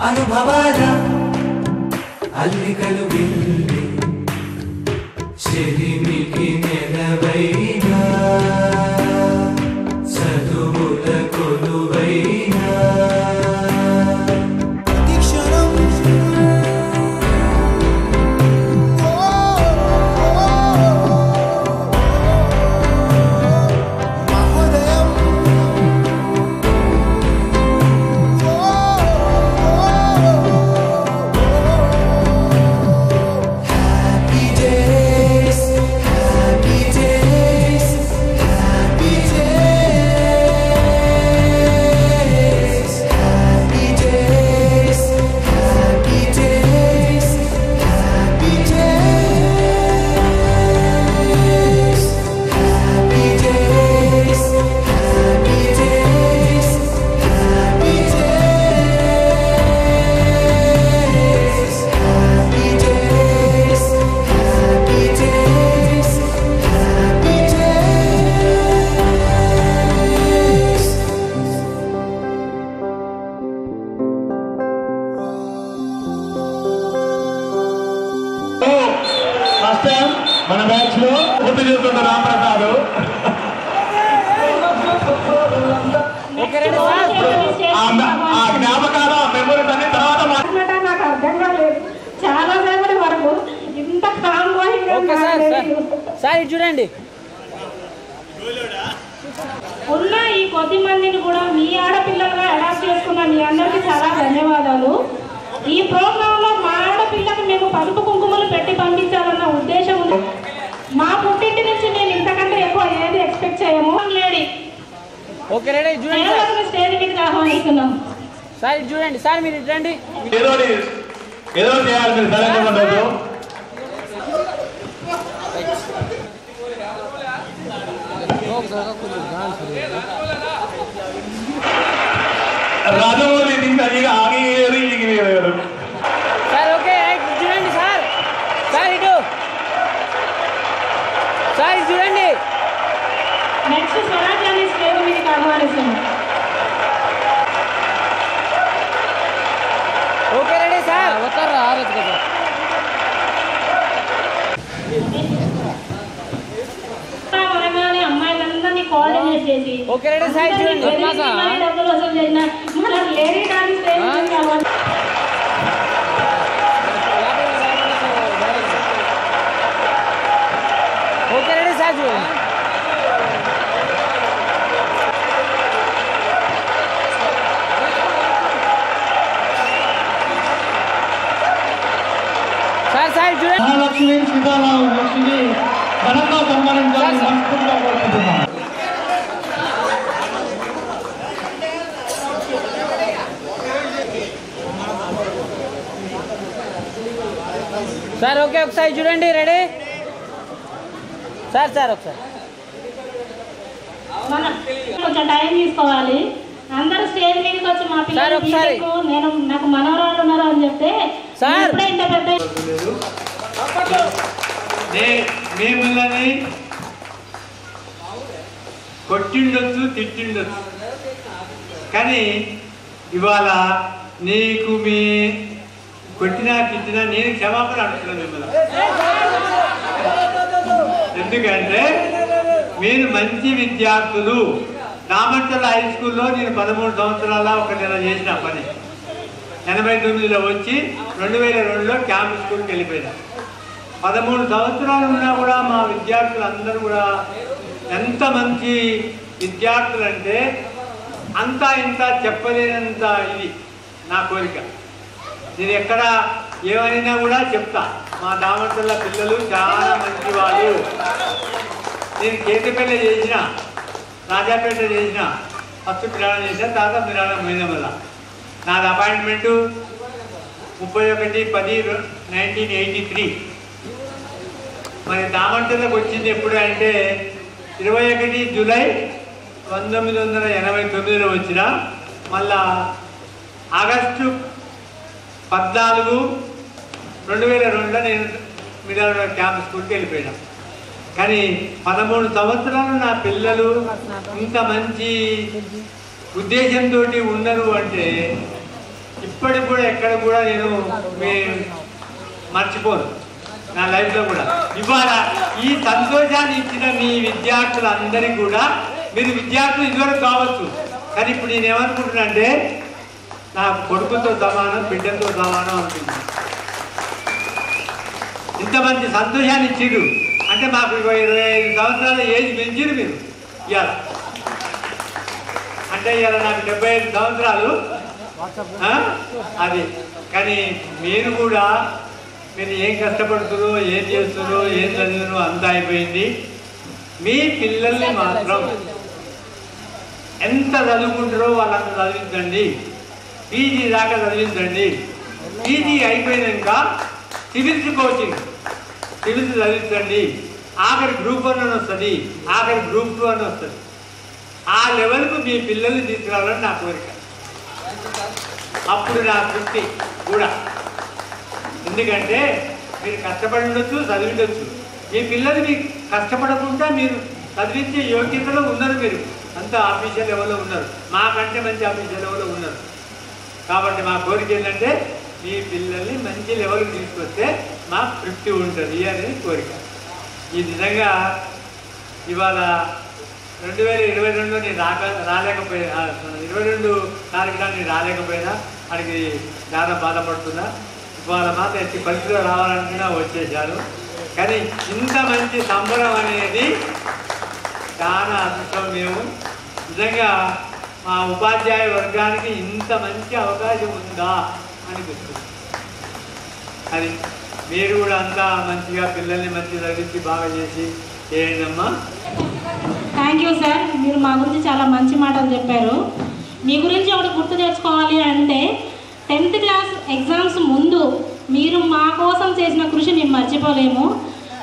ಅನುಭವದ ಅಲ್ಲಿಕಲು ಬಿಲ್ಲಿ చెలిమికి నెలవైన చదువుల కొలువైన మన బ్యాచ్ లో పూర్తి చేస్తున్న రామప్రసాద్ ఆ జ్ఞాపకాలు ఆ మెమరీస్ అన్ని తర్వాత నాకు అర్థం కాలేదు. చాలా సేపటి వరకు ఇంత చూడండి ఉన్న ఈ కొద్ది మందిని కూడా మీ ఆడపిల్లలుగా అడాప్ట్ చేసుకున్న మీ అందరికీ చాలా ధన్యవాదాలు. ఈ ప్రోగ్రాంలో మా ఆడపిల్లకు మేము పసుపు కుంకుమలు పెట్టి పంపించాలన్న ఉద్దేశం ఉంది. మా పుట్టింటి నుంచి మేము ఇంతకంటే ఎక్కువ ఏది ఎక్స్పెక్ట్ చేయము. లేడీ ఓకే రెడీ చూడండి సార్ స్టేజ్ మీదకి ఆహ్వానిస్తున్నాం. సార్ ఇది చూడండి సార్ మీరు ఇటు రండి. ఏదో చేయాలి మీరు సరైన ఉండదు. రాజమౌళి సార్ ఓకే చూడండి సార్ సార్ ఇటు సార్ ఇది చూడండి. నెక్స్ట్ స్వరాజ్యాన్ని స్టేజ్ మీదకి ఆహ్వానిస్తున్నాం. ఓకే రెడీ సార్ వస్తారా ఆరోజు కదా. వరంగానే అమ్మాయిలందరినీ కోఆర్డినేట్ చేసి ఓకే రెడీ సార్ చూడండి డబ్బులు వసూలు చేసిన మన లేడీ డాన్స్ స్టేజ్ మీదకి ఆహ్వానిస్తున్నాం. ఓకే రెడీ సార్ చూడండి. సార్ సార్ చూడండి. మహాలక్ష్మి సీతారామ లక్ష్మి ఘనంగా సన్మానించాలని మనస్ఫూర్తిగా కోరుకుంటున్నాం. సార్ ఓకే ఒకసారి చూడండి రెడీ సార్ సార్ ఒకసారి మనం కొంచెం టైం తీసుకోవాలి. అందరూ స్టేజ్ మీదకి వచ్చి మా పిల్లలు నేను నాకు మనవరాళ్ళు ఉన్నారు అని చెప్తే ఇప్పుడే ఇంత పెద్ద మిమ్మల్ని కొట్టిండొచ్చు తిట్టిండొచ్చు కానీ ఇవాళ నీకు మీ కొట్టినా తిట్టినా నేను క్షమాపణ అడుగుతున్నాను మిమ్మల్ని. ఎందుకంటే మీరు మంచి విద్యార్థులు. రామచంద్ర హై స్కూల్లో నేను 13 సంవత్సరాల 1 నెల చేసిన పని 89లో వచ్చి 2002లో క్యాంప్ స్కూల్కి వెళ్ళిపోయినా. 13 సంవత్సరాలు ఉన్నా కూడా మా విద్యార్థులు అందరూ కూడా ఎంత మంచి విద్యార్థులు అంటే అంతా ఇంత చెప్పలేనంత ఇది నా కోరిక. నేను ఎక్కడ ఏమైనా కూడా చెప్తా. మా దామర్తల పిల్లలు చాలా మంచి వాళ్ళు. నేను కేతపల్లి చేసిన, రాజాపేట చేసిన, ఫస్ట్ పిరాణం చేసిన, తర్వాత పిరాణం పోయిన వల్ల నాది అపాయింట్మెంటు 31/10/1983. మరి దామంటలకు వచ్చింది ఎప్పుడు అంటే 21 జూలై 1989లో వచ్చిన. మళ్ళా ఆగస్టు 14, 2002లో నేను మిడిల్ క్యాంప్ స్కూల్కి వెళ్ళిపోయినా. కానీ 13 సంవత్సరాలు నా పిల్లలు ఇంత మంచి ఉద్దేశంతో ఉన్నారు అంటే ఇప్పటికి కూడా ఎక్కడ కూడా నేను మర్చిపోను నా లైఫ్లో కూడా. ఇవాళ ఈ సంతోషాన్ని ఇచ్చిన మీ విద్యార్థులందరికీ కూడా, మీరు విద్యార్థులు ఇదివరకు కావచ్చు కానీ ఇప్పుడు నేను ఏమనుకుంటున్నా అంటే నా కొడుకుతో సమానం, బిడ్డలతో సమానం అనుకుంటున్నాను. ఇంత మంచి సంతోషాన్ని ఇచ్చిరు అంటే మాకు 25 సంవత్సరాల ఏజ్ పెంచిరు మీరు ఇవాళ. అంటే ఇవాళ నాకు 75 సంవత్సరాలు అది. కానీ మీరు కూడా మీరు ఏం కష్టపడుతురో, ఏం చేస్తురో, ఏం చదివినో అంతా అయిపోయింది. మీ పిల్లల్ని మాత్రం ఎంత చదువుకుంటారో వాళ్ళంత చదివించండి. పీజీ దాకా చదివించండి. పీజీ అయిపోయినాక సివిల్స్ కోచింగ్, సివిల్స్ చదివించండి. ఆఖరి గ్రూప్ 1 అని వస్తుంది, ఆఖరి గ్రూప్ 2 అని వస్తుంది. ఆ లెవెల్కు మీ పిల్లల్ని తీసుకురావాలని నా కోరిక. అప్పుడు నా తృప్తి కూడా. ఎందుకంటే మీరు కష్టపడి ఉండొచ్చు, చదివిండొచ్చు. మీ పిల్లలు మీకు కష్టపడకుండా మీరు చదివించే యోగ్యతలో ఉన్నారు. మీరు అంత ఆఫీషియల్ లెవెల్లో ఉన్నారు, మాకంటే మంచి ఆఫీషియల్ లెవెల్లో ఉన్నారు. కాబట్టి మా కోరిక ఏంటంటే మీ పిల్లల్ని మంచి లెవెల్కి తీసుకొస్తే మాకు తృప్తి ఉంటుంది అనేది కోరిక. ఈ నిజంగా ఇవాళ 2022లో నేను రాలేకపోయినా, 22 తారీఖున నేను రాలేకపోయినా వాడికి చాలా బాధపడుతున్నా. ఇవాళ మాత్రం ఎట్టి పరిస్థితిలో రావాలనుకున్నా వచ్చేసారు. కానీ ఇంత మంచి సంబరం అనేది చాలా అదృష్టం. మేము నిజంగా మా ఉపాధ్యాయ వర్గానికి ఇంత మంచి అవకాశం ఉందా అనిపిస్తుంది. అది మీరు కూడా అంతా మంచిగా పిల్లల్ని మంచి చదివించి బాగా చేసి చేయండి అమ్మా. థ్యాంక్ యూ సార్, మీరు మా గురించి చాలా మంచి మాటలు చెప్పారు. మీ గురించి ఒకటి గుర్తు తెచ్చుకోవాలి అంటే 10th క్లాస్ ఎగ్జామ్స్ ముందు మీరు మా కోసం చేసిన కృషి మేము మర్చిపోలేము.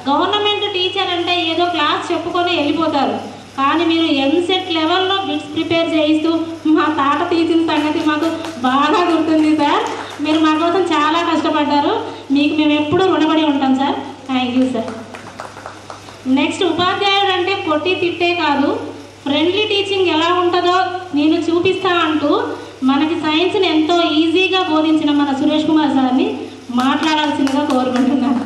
గవర్నమెంట్ టీచర్ అంటే ఏదో క్లాస్ చెప్పుకొని వెళ్ళిపోతారు, కానీ మీరు ఎంసెట్ లెవెల్లో బిట్స్ ప్రిపేర్ చేయిస్తూ మా తాట తీసిన సంగతి మాకు బాగా గుర్తుంది సార్. మీరు మా కోసం చాలా కష్టపడ్డారు, మీకు మేము ఎప్పుడూ రుణపడి ఉంటాం sir. Thank you sir. Next, ఉపాధ్యాయుడు అంటే కొట్టి తిట్టే కాదు, ఫ్రెండ్లీ టీచింగ్ ఎలా ఉంటుందో నేను చూపిస్తా అంటూ మనకి సైన్స్ని ఎంతో ఈజీగా బోధించిన మన సురేష్ కుమార్ సార్ని మాట్లాడాల్సిందిగా కోరుకుంటున్నాను.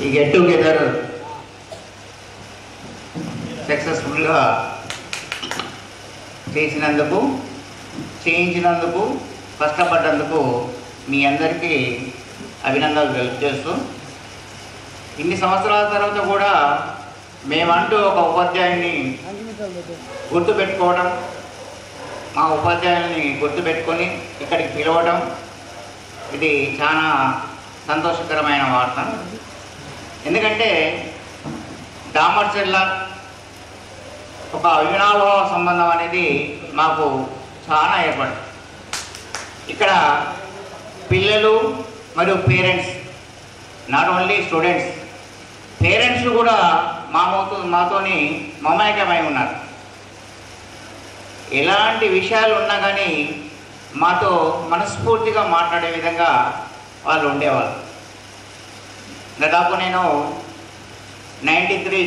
ఈ గెట్ టుగెదర్ సక్సెస్ఫుల్గా చేయించినందుకు కష్టపడ్డందుకు మీ అందరికీ అభినందనలు తెలియజేస్తూ, ఇన్ని సంవత్సరాల తర్వాత కూడా మేమంటూ ఒక ఉపాధ్యాయుని గుర్తుపెట్టుకోవడం, మా ఉపాధ్యాయుల్ని గుర్తుపెట్టుకొని ఇక్కడికి పిలవడం, ఇది చాలా సంతోషకరమైన వార్త. ఎందుకంటే దామర్చెల్ల ఒక అవినాభావ సంబంధం అనేది మాకు చాలా ఏర్పడింది. ఇక్కడ పిల్లలు మరియు parents, not only students, parents కూడా మాతోని మమేకమై ఉన్నారు. ఎలాంటి విషయాలు ఉన్నా కానీ మాతో మనస్ఫూర్తిగా మాట్లాడే విధంగా వాళ్ళు ఉండేవాళ్ళు. దాదాపు నేను 93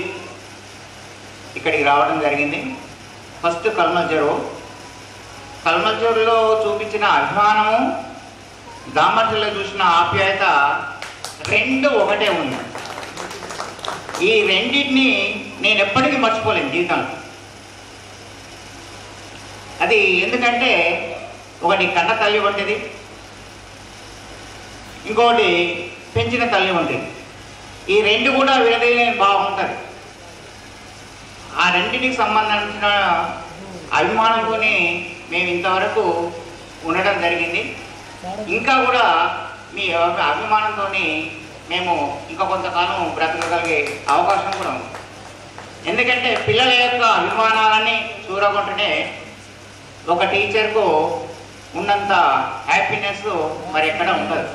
ఇక్కడికి రావడం జరిగింది. ఫస్ట్ కల్మల్జోరులో చూపించిన అభిమానము, దామర్చెల్లో చూసిన ఆప్యాయత రెండు ఒకటే ఉంది. ఈ రెండింటిని నేను ఎప్పటికీ మర్చిపోలేను జీవితంలో. అది ఎందుకంటే ఒకటి కన్న తల్లి వంటిది, ఇంకోటి పెంచిన తల్లి వంటిది. ఈ రెండు కూడా విడదీయలేని బాగుంటుంది. ఆ రెండింటికి సంబంధించిన అభిమానంతోనే మేము ఇంతవరకు ఉండడం జరిగింది. ఇంకా కూడా మీ అభిమానంతో మేము ఇంకా కొంతకాలం బ్రతకగలిగే అవకాశం కూడా ఉంది. ఎందుకంటే పిల్లల యొక్క అభిమానాలని చూరగొంటూనే ఒక టీచర్కు ఉన్నంత హ్యాపీనెస్ మరి ఎక్కడ ఉండదు.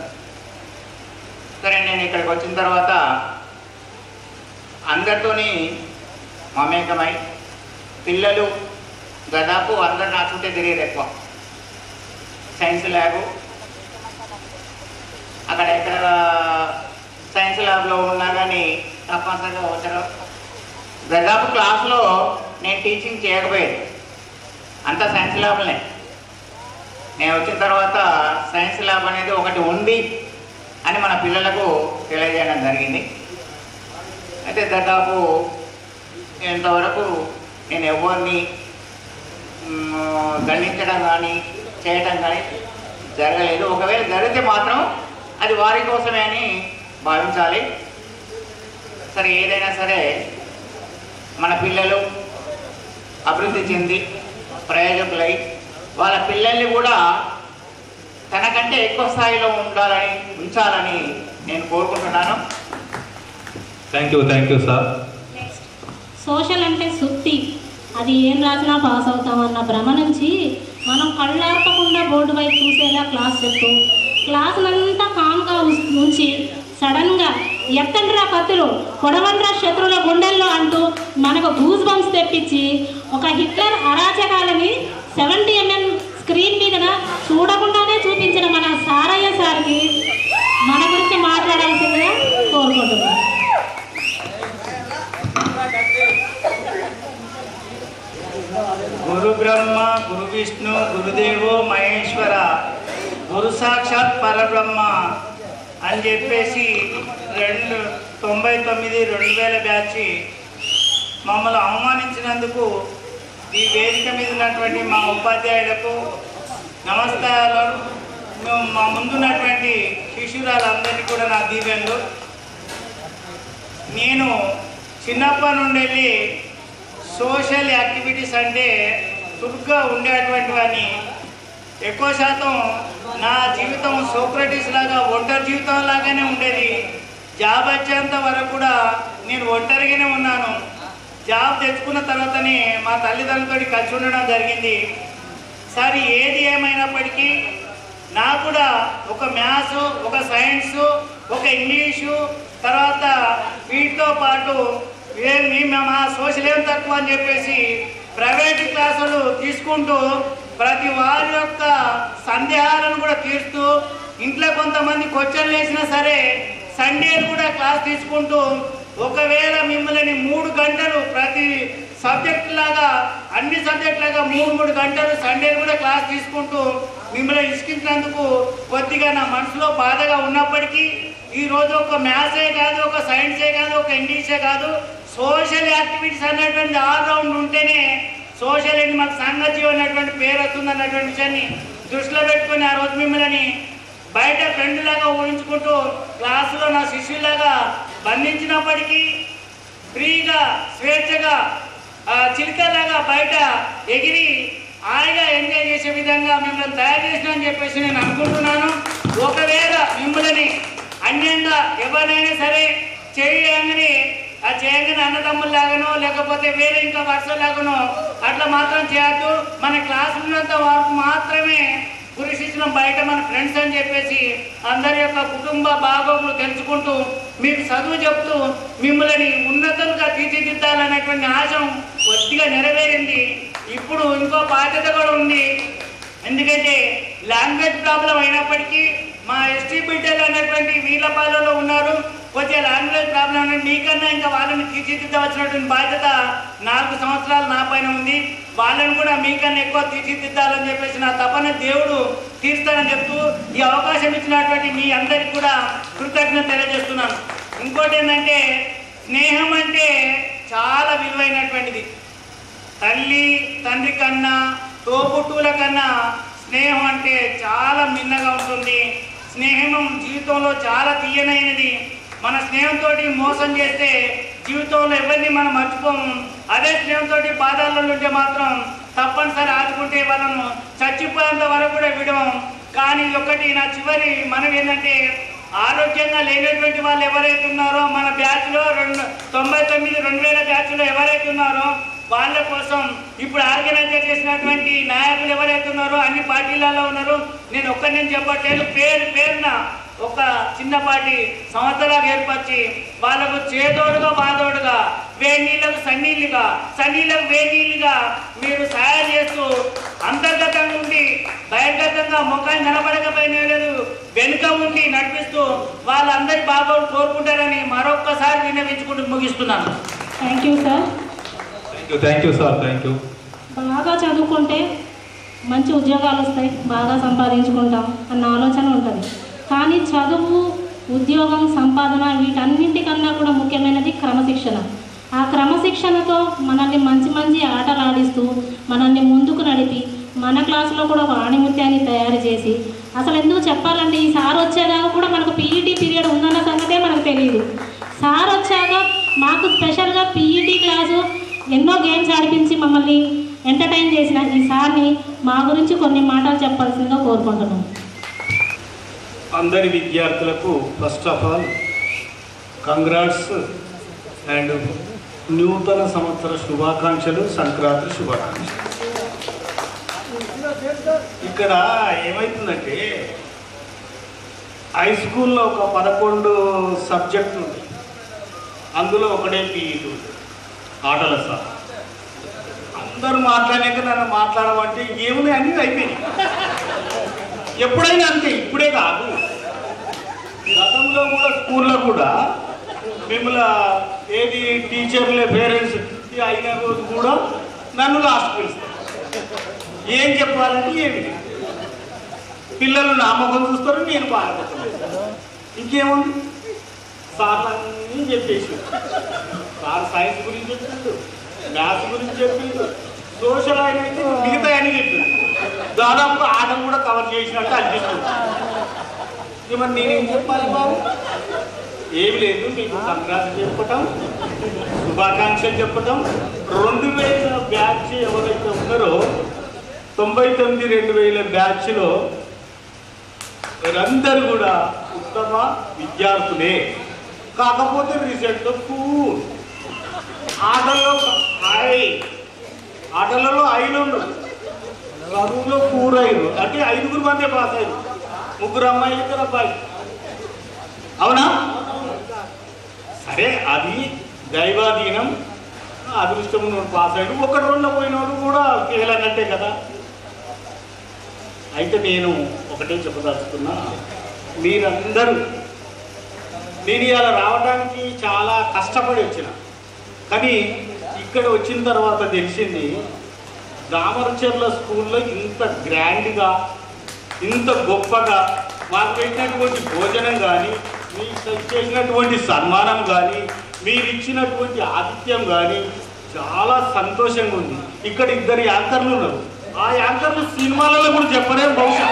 సరే, నేను ఇక్కడికి వచ్చిన తర్వాత అందరితోని మమేకమై పిల్లలు దాదాపు అందరు నా చుట్టే తిరిగేది ఎక్కువ. సైన్స్ ల్యాబు, అక్కడ ఎక్కడ సైన్స్ ల్యాబ్లో ఉన్నా కానీ తప్పనిసరిగా వచ్చారు. దాదాపు క్లాసులో నేను టీచింగ్ చేయకపోయేది, అంతా సైన్స్ ల్యాబ్లనే. నేను వచ్చిన తర్వాత సైన్స్ ల్యాబ్ అనేది ఒకటి ఉంది అని మన పిల్లలకు తెలియజేయడం జరిగింది. అయితే దాదాపు ఇంతవరకు నేను ఎవరిని దండించడం కానీ చేయటం కానీ జరగలేదు. ఒకవేళ జరిగితే మాత్రం అది వారి కోసమే అని భావించాలి. సరే, ఏదైనా సరే మన పిల్లలు అభివృద్ధి చెంది ప్రయోజకులై వాళ్ళ పిల్లల్ని కూడా తనకంటే ఎక్కువ స్థాయిలో ఉంచాలని నేను కోరుకుంటున్నాను. Thank you sir. సోషల్ అంటే సుత్తి, అది ఏం రాసినా పాస్ అవుతామన్న భ్రమ నుంచి మనం కళ్ళార్పకుండా బోర్డు వైపు చూసేలా క్లాస్ చెప్తూ క్లాసునంతా కామ్గా ఉంచి సడన్గా ఎత్తండ్రా కత్తులు, పొడవండ్రా శత్రువుల గుండెల్లో అంటూ మనకు గూస్ బంప్స్ తెప్పించి ఒక హిట్లర్ అరాచకాలని 70 mm స్క్రీన్ మీద చూడకుండానే చూపించిన మన సారయ్య సార్కి మన గురించి మాట్లాడాల్సిందిగా కోరుకుంటున్నాను. గురు బ్రహ్మ గురు విష్ణు గురుదేవో మహేశ్వర గురు సాక్షాత్ పరబ్రహ్మ అని చెప్పేసి 2000 బ్యాచ్ మమ్మల్ని అవమానించినందుకు ఈ వేదిక మీద ఉన్నటువంటి మా ఉపాధ్యాయులకు నమస్కారాలు. మా ముందున్నటువంటి శిష్యురాలందరికీ కూడా నా దీవెనలు. నేను చిన్నప్పటి నుండి వెళ్ళి సోషల్ యాక్టివిటీస్ అంటే చురుగ్గా ఉండేటువంటి వాడిని. ఎక్కువ శాతం నా జీవితం సోక్రటీస్ లాగా ఒంటరి జీవితం లాగానే ఉండేది. జాబ్ వచ్చేంత వరకు కూడా నేను ఒంటరిగానే ఉన్నాను. జాబ్ తెచ్చుకున్న తర్వాతనే మా తల్లిదండ్రులతో కలిసి ఉండడం జరిగింది. సరే ఏది ఏమైనప్పటికీ నాకు కూడా ఒక మ్యాథ్స్, ఒక సైన్స్, ఒక ఇంగ్లీషు, తర్వాత వీటితో పాటు మా సోషల్ ఏం తక్కువ అని చెప్పేసి ప్రైవేట్ క్లాసులు తీసుకుంటూ ప్రతి వారి యొక్క సందేహాలను కూడా తీరుస్తూ ఇంట్లో కొంతమంది క్వశ్చన్లు వేసినా సరే సండేలు కూడా క్లాస్ తీసుకుంటూ ఒకవేళ మిమ్మల్ని 3 గంటలు ప్రతి సబ్జెక్ట్ లాగా అన్ని సబ్జెక్ట్ లాగా 3 గంటలు సండేలు కూడా క్లాస్ తీసుకుంటూ మిమ్మల్ని ఇసుకించినందుకు కొద్దిగా నా మనసులో బాధగా ఉన్నప్పటికీ ఈరోజు ఒక మ్యాథ్సే కాదు, ఒక సైన్సే కాదు, ఒక ఇంగ్లీషే కాదు, సోషల్ యాక్టివిటీస్ అనేటువంటి ఆల్రౌండ్ ఉంటేనే సోషల్ అండ్ మాకు సంఘజీవం అనేటువంటి పేరు వస్తుంది అన్నటువంటి విషయాన్ని దృష్టిలో పెట్టుకుని ఆ రోజు మిమ్మల్ని బయట ఫ్రెండ్ లాగా ఊహించుకుంటూ క్లాసులో నా శిష్యులాగా బంధించినప్పటికీ ఫ్రీగా స్వేచ్ఛగా చిలుకలాగా బయట ఎగిరి హాయిగా ఎంజాయ్ చేసే విధంగా మిమ్మల్ని తయారు చేసిన అని చెప్పేసి నేను అనుకుంటున్నాను. ఒకవేళ మిమ్మల్ని అన్యంగా ఎవరైనా సరే చేయగానే ఆ చేయగానే అన్నదమ్ముల్లాగానో లేకపోతే వేరే ఇంకా వరుసలాగానో అట్లా మాత్రం చేయొద్దు. మన క్లాస్ ఉన్నంత వరకు మాత్రమే గురు శిష్యులం, బయట మన ఫ్రెండ్స్ అని చెప్పేసి అందరి యొక్క కుటుంబ బాగోగులు తెలుసుకుంటూ మీకు చదువు చెప్తూ మిమ్మల్ని ఉన్నతంగా తీర్చిదిద్దాలనేటువంటి ఆశం కొద్దిగా నెరవేరింది. ఇప్పుడు ఇంకో బాధ్యత కూడా ఉంది. ఎందుకంటే లాంగ్వేజ్ ప్రాబ్లం అయినప్పటికీ మా ఎస్టీ బిడ్డలు అనేటువంటి వీళ్ళపాలలో ఉన్నారు. కొద్దిగా లాంగ్వేజ్ ప్రాబ్లం అనేది మీకన్నా ఇంకా వాళ్ళని తీర్చిదిద్దవలసినటువంటి బాధ్యత 4 సంవత్సరాలు నా పైన ఉంది. వాళ్ళని కూడా మీకన్నా ఎక్కువ తీర్చిదిద్దాలని చెప్పేసి నా తపన దేవుడు తీర్స్తానని చెప్తూ ఈ అవకాశం ఇచ్చినటువంటి మీ అందరికి కూడా కృతజ్ఞత తెలియజేస్తున్నాను. ఇంకోటి ఏంటంటే స్నేహం అంటే చాలా విలువైనటువంటిది. తల్లి తండ్రి కన్నా తోబుట్టువుల కన్నా స్నేహం అంటే చాలా మిన్నగా ఉంటుంది. స్నేహం జీవితంలో చాలా తీయనైనది. మన స్నేహంతో మోసం చేస్తే జీవితంలో ఎవరిని మనం మర్చిపోము. అదే స్నేహంతో బాధల్లో ఉంటే మాత్రం తప్పనిసరి ఆదుకుంటే వాళ్ళను చచ్చిపోయేంత వరకు కూడా విడవం. కానీ ఒకటి నా చివరి మనవి ఏంటంటే ఆరోగ్యంగా లేనటువంటి వాళ్ళు ఎవరైతే ఉన్నారో మన బ్యాచ్లో 99-2000 బ్యాచ్లో ఎవరైతే ఉన్నారో వాళ్ళ కోసం ఇప్పుడు ఆర్గనైజ్ చేసినటువంటి నాయకులు ఎవరైతే ఉన్నారో అన్ని పార్టీలలో ఉన్నారు. నేను ఒక్కరిని చెప్పట్లేదు, పేరున ఒక చిన్నపాటి సంవత్సరాలు ఏర్పరిచి వాళ్ళకు చేదోడుగా బాదోడుగా వేడినీళ్ళకు సన్నీళ్ళకు వేడినీళ్ళుగా మీరు సహాయం చేస్తూ అంతర్గతంగా ఉండి బహిర్గతంగా ముఖాన్ని నిలబడకపోయినా లేదు వెనుక ఉండి నడిపిస్తూ వాళ్ళందరి బాగోడు కోరుకుంటారని మరొక్కసారి విన్నవించుకుంటూ ముగిస్తున్నాను. Thank you sir. Thank you sir. Thank you. బాగా చదువుకుంటే మంచి ఉద్యోగాలు వస్తాయి, బాగా సంపాదించుకుంటాం అన్న ఆలోచన ఉంటుంది. కానీ చదువు, ఉద్యోగం, సంపాదన వీటన్నింటికన్నా కూడా ముఖ్యమైనది క్రమశిక్షణ. ఆ క్రమశిక్షణతో మనల్ని మంచి మంచి ఆటలు ఆడిస్తూ మనల్ని ముందుకు నడిపి మన క్లాసులో కూడా వాణిముత్యాన్ని తయారు చేసి అసలు ఎందుకు చెప్పాలంటే ఈ సార్ వచ్చేదాకా కూడా మనకు పీఈటీ పీరియడ్ ఉందన్న సంగతే మనకు తెలియదు. సార్ వచ్చాక మాకు స్పెషల్గా పీఈటీ క్లాసు ఎన్నో గేమ్స్ ఆడిపించి మమ్మల్ని ఎంటర్టైన్ చేసిన ఈ సార్ని మా గురించి కొన్ని మాటలు చెప్పాల్సిందిగా కోరుకుంటున్నాం. అందరి విద్యార్థులకు first of all congrats and నూతన సంవత్సర శుభాకాంక్షలు, సంక్రాంతి శుభాకాంక్షలు. ఇక్కడ ఏమవుతుందంటే హై స్కూల్లో ఒక 11 సబ్జెక్టులు ఉన్నాయి. అందులో ఒకటే పీఈటీ ఆటల సార్. అందరూ మాట్లాడాక నన్ను మాట్లాడమంటే ఏముంది అన్నీ అయిపోయినాయి. ఎప్పుడైనా అంతే, ఇప్పుడే కాదు, గతంలో కూడా స్కూల్లో కూడా మిమ్మల్ని ఏది టీచర్లే పేరెంట్స్ అయిన రోజు కూడా నన్ను లాస్ట్ పిలుస్తారు. ఏం చెప్పాలంటే ఏమి పిల్లలు నా ముఖం చూస్తారు, నేను బాధపడుతున్నాను. ఇంకేముంది సార్ అన్నీ చెప్పేసి సార్ సైన్స్ గురించి చెప్పిండు, మ్యాథ్స్ గురించి చెప్పిండు, సోషల్ అయితే మిగతా అని చెప్పిండు. దాదాపు ఆటలు కూడా కవర్ చేసినట్టు అనిపిస్తుంది. మరి నేనేం చెప్పాలి బాబు? ఏమి లేదు, మీకు సంక్రాంతి చెప్పటం, శుభాకాంక్షలు చెప్పటం. 2000 బ్యాచ్ ఎవరైతే ఉన్నారో 99-2000 బ్యాచ్లో వీరందరూ కూడా ఉత్తమ విద్యార్థులే. కాకపోతే రిజల్ట్ పూర్. ఆటలలో 5 ఉండరు, చదువులో 4 అయ్యారు. అంటే 5 మందే పాస్ అయ్యారు, 3 అమ్మాయిలు 2 అబ్బాయిలు. అవునా? సరే, అది దైవాధీనం. అదృష్టం నువ్వు పాస్ అయ్యాడు. 1-2 పోయిన వాళ్ళు కూడా ఫెయిల్ అన్నట్టే కదా. అయితే నేను ఒకటే చెప్పదలుచుకున్నా, మీరందరూ నేను ఇలా రావడానికి చాలా కష్టపడి వచ్చిన, కానీ ఇక్కడ వచ్చిన తర్వాత తెలిసింది దామరచర్ల స్కూల్లో ఇంత గ్రాండ్గా, ఇంత గొప్పగా మాకు పెట్టినటువంటి భోజనం కానీ, మీకు చేసినటువంటి సన్మానం కానీ, మీరు ఇచ్చినటువంటి ఆతిథ్యం కానీ చాలా సంతోషంగా ఉంది. ఇక్కడ 2 యాంకర్లు ఉన్నారు. ఆ యాంకర్లు సినిమాలలో కూడా చెప్పలేం బహుశా.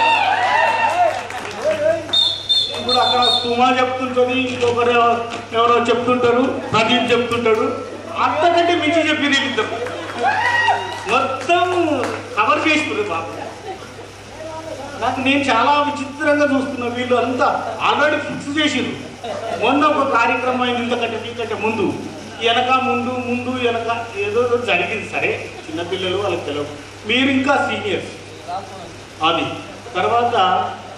ఇప్పుడు అక్కడ సుమా చెప్తుంటుంది, ఇంకొకరు ఎవరో చెప్తుంటారు, ప్రదీప్ చెప్తుంటాడు. అంతకంటే మించి చెప్పి ఇద్దరు మొత్తం కవర్ చేస్తున్నారు బాబు. నాకు నేను చాలా విచిత్రంగా చూస్తున్నా. వీళ్ళు అంతా ఆల్రెడీ ఫిక్స్ చేసిండ్రు. మొన్న ఒక కార్యక్రమం అయింది ఇంతకంటే ముందు, వెనక ముందు ముందు వెనక ఏదో జరిగింది. సరే, చిన్నపిల్లలు వాళ్ళకి తెలియదు, మీరు ఇంకా సీనియర్స్. అది తర్వాత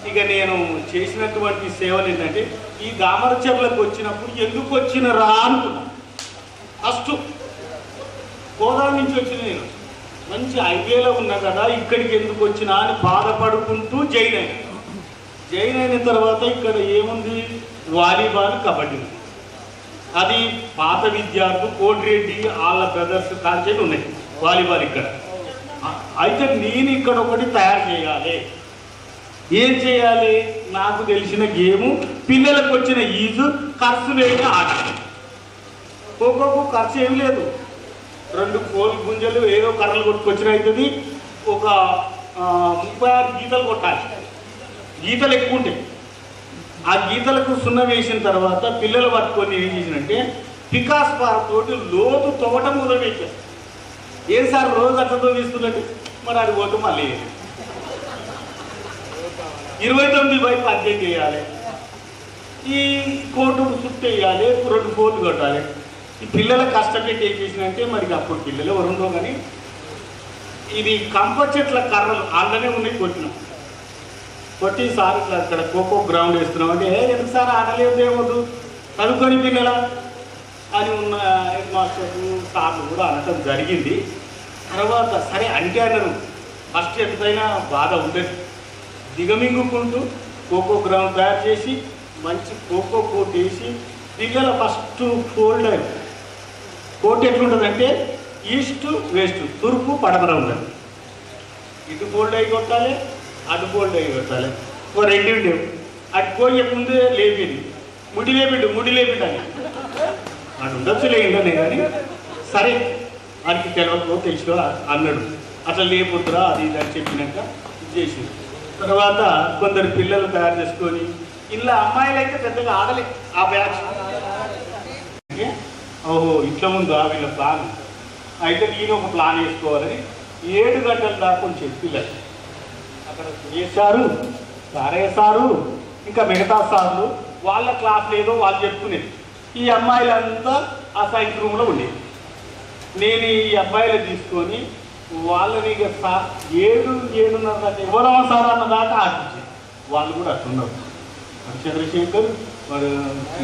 ఇక నేను చేసినటువంటి సేవలు ఏంటంటే, ఈ దామరచర్లకు వచ్చినప్పుడు ఎందుకు వచ్చినరా అనుకున్నా. ఫస్ట్ కోదాడ నుంచి వచ్చిన నేను మంచి ఐడియాలో ఉన్నా కదా, ఇక్కడికి ఎందుకు వచ్చినా అని బాధపడుకుంటూ జాయిన్ అయిన తర్వాత ఇక్కడ ఏముంది, వాలీబాల్, కబడ్డీ. అది పాత విద్యార్థులు కోటిరెడ్డి వాళ్ళ బ్రదర్స్ కాల్చేది ఉన్నాయి వాలీబాల్ ఇక్కడ. అయితే నేను ఇక్కడ ఒకటి తయారు చేయాలి. ఏం చేయాలి? నాకు తెలిసిన గేము, పిల్లలకు వచ్చిన ఈజు, ఖర్చు లేని ఆట. ఖోఖోకు ఖర్చు ఏం లేదు, 2 కోల్ గుంజలు ఏదో కర్రలు కొట్టుకొచ్చిన అవుతుంది. ఒక 36 గీతలు కొట్టాలి. గీతలు ఎక్కువ ఉంటాయి. ఆ గీతలకు సున్నం వేసిన తర్వాత పిల్లలు పట్టుకొని ఏం చేసినంటే పికాస్ పారతోటి లోతు తవ్వటం మొదలుపెట్టారు. ఏం సార్ రోజు అట్లా తవ్విస్తున్నట్టు? మరి అది పోతే మళ్ళీ 29/18 వేయాలి, ఈ కోటు చుట్టూ వేయాలి, 2 కోట్లు కొట్టాలి. ఈ పిల్లల కష్టపెట్టి ఏం చేసినంటే, మరి అప్పుడు పిల్లలు ఎవరుండో కానీ ఇది కంప చెట్ల కర్రలు అందులోనే ఉన్నాయి, కొట్టి సార్ ఇట్లా ఇక్కడ ఖోఖో గ్రౌండ్ వేస్తున్నాం అంటే, ఎందుకు సార్ ఆడలేదు, ఏమొద్దు చదువుకొని పిల్లల అని ఉన్న హెడ్ మాస్టర్లు సార్లు కూడా అనటం జరిగింది. తర్వాత సరే అంటే అన్నారు. ఫస్ట్ ఎంతైనా బాధ ఉండదు, దిగమింగుకుంటూ ఖోఖో గ్రౌండ్ తయారు చేసి మంచి ఖోఖో కోర్టు వేసి పిల్లల ఫస్ట్ ఫోల్డ్ అయ్యి కోర్టు ఎట్లుంటుందంటే ఈస్ట్ వెస్ట్, తూర్పు పడమర ఉండదు. ఇటు ఫోల్డ్ అయ్యి కొట్టాలి, అటు ఫోల్డ్ అయ్యి కొట్టాలి. ఓ 2 ఉండేవి. అటు పోయే ముందే లేపింది, ముడి లేపిండు అని అటు ఉండొచ్చు లేదండి. కానీ సరే వారికి తెలియకపోతే తెలుసు అన్నాడు. అట్లా లేపుద్రా అది ఇది అని చెప్పినాక చేసి తర్వాత కొందరు పిల్లలు తయారు చేసుకొని, ఇలా అమ్మాయిలు అయితే పెద్దగా ఆడలే ఆ బ్యాచ్. ఓహో ఇట్లా ఉందా వీళ్ళ ప్లాన్, అయితే నేను ఒక ప్లాన్ వేసుకోవాలని 7 గంటల దాకా పిల్లలు అక్కడ చేశారు. సారు ఇంకా మిగతా సార్లు వాళ్ళ క్లాస్ లేదో వాళ్ళు చెప్పుకునేది. ఈ అమ్మాయిలంతా ఆ సైన్స్ రూమ్లో ఉండేది. నేను ఈ అబ్బాయిలు తీసుకొని వాళ్ళని 7-7:30 దాకా ఎవరవ సార్ అన్న దాకా ఆడించేది. వాళ్ళు కూడా అట్లున్నారు. చంద్రశేఖర్, మరి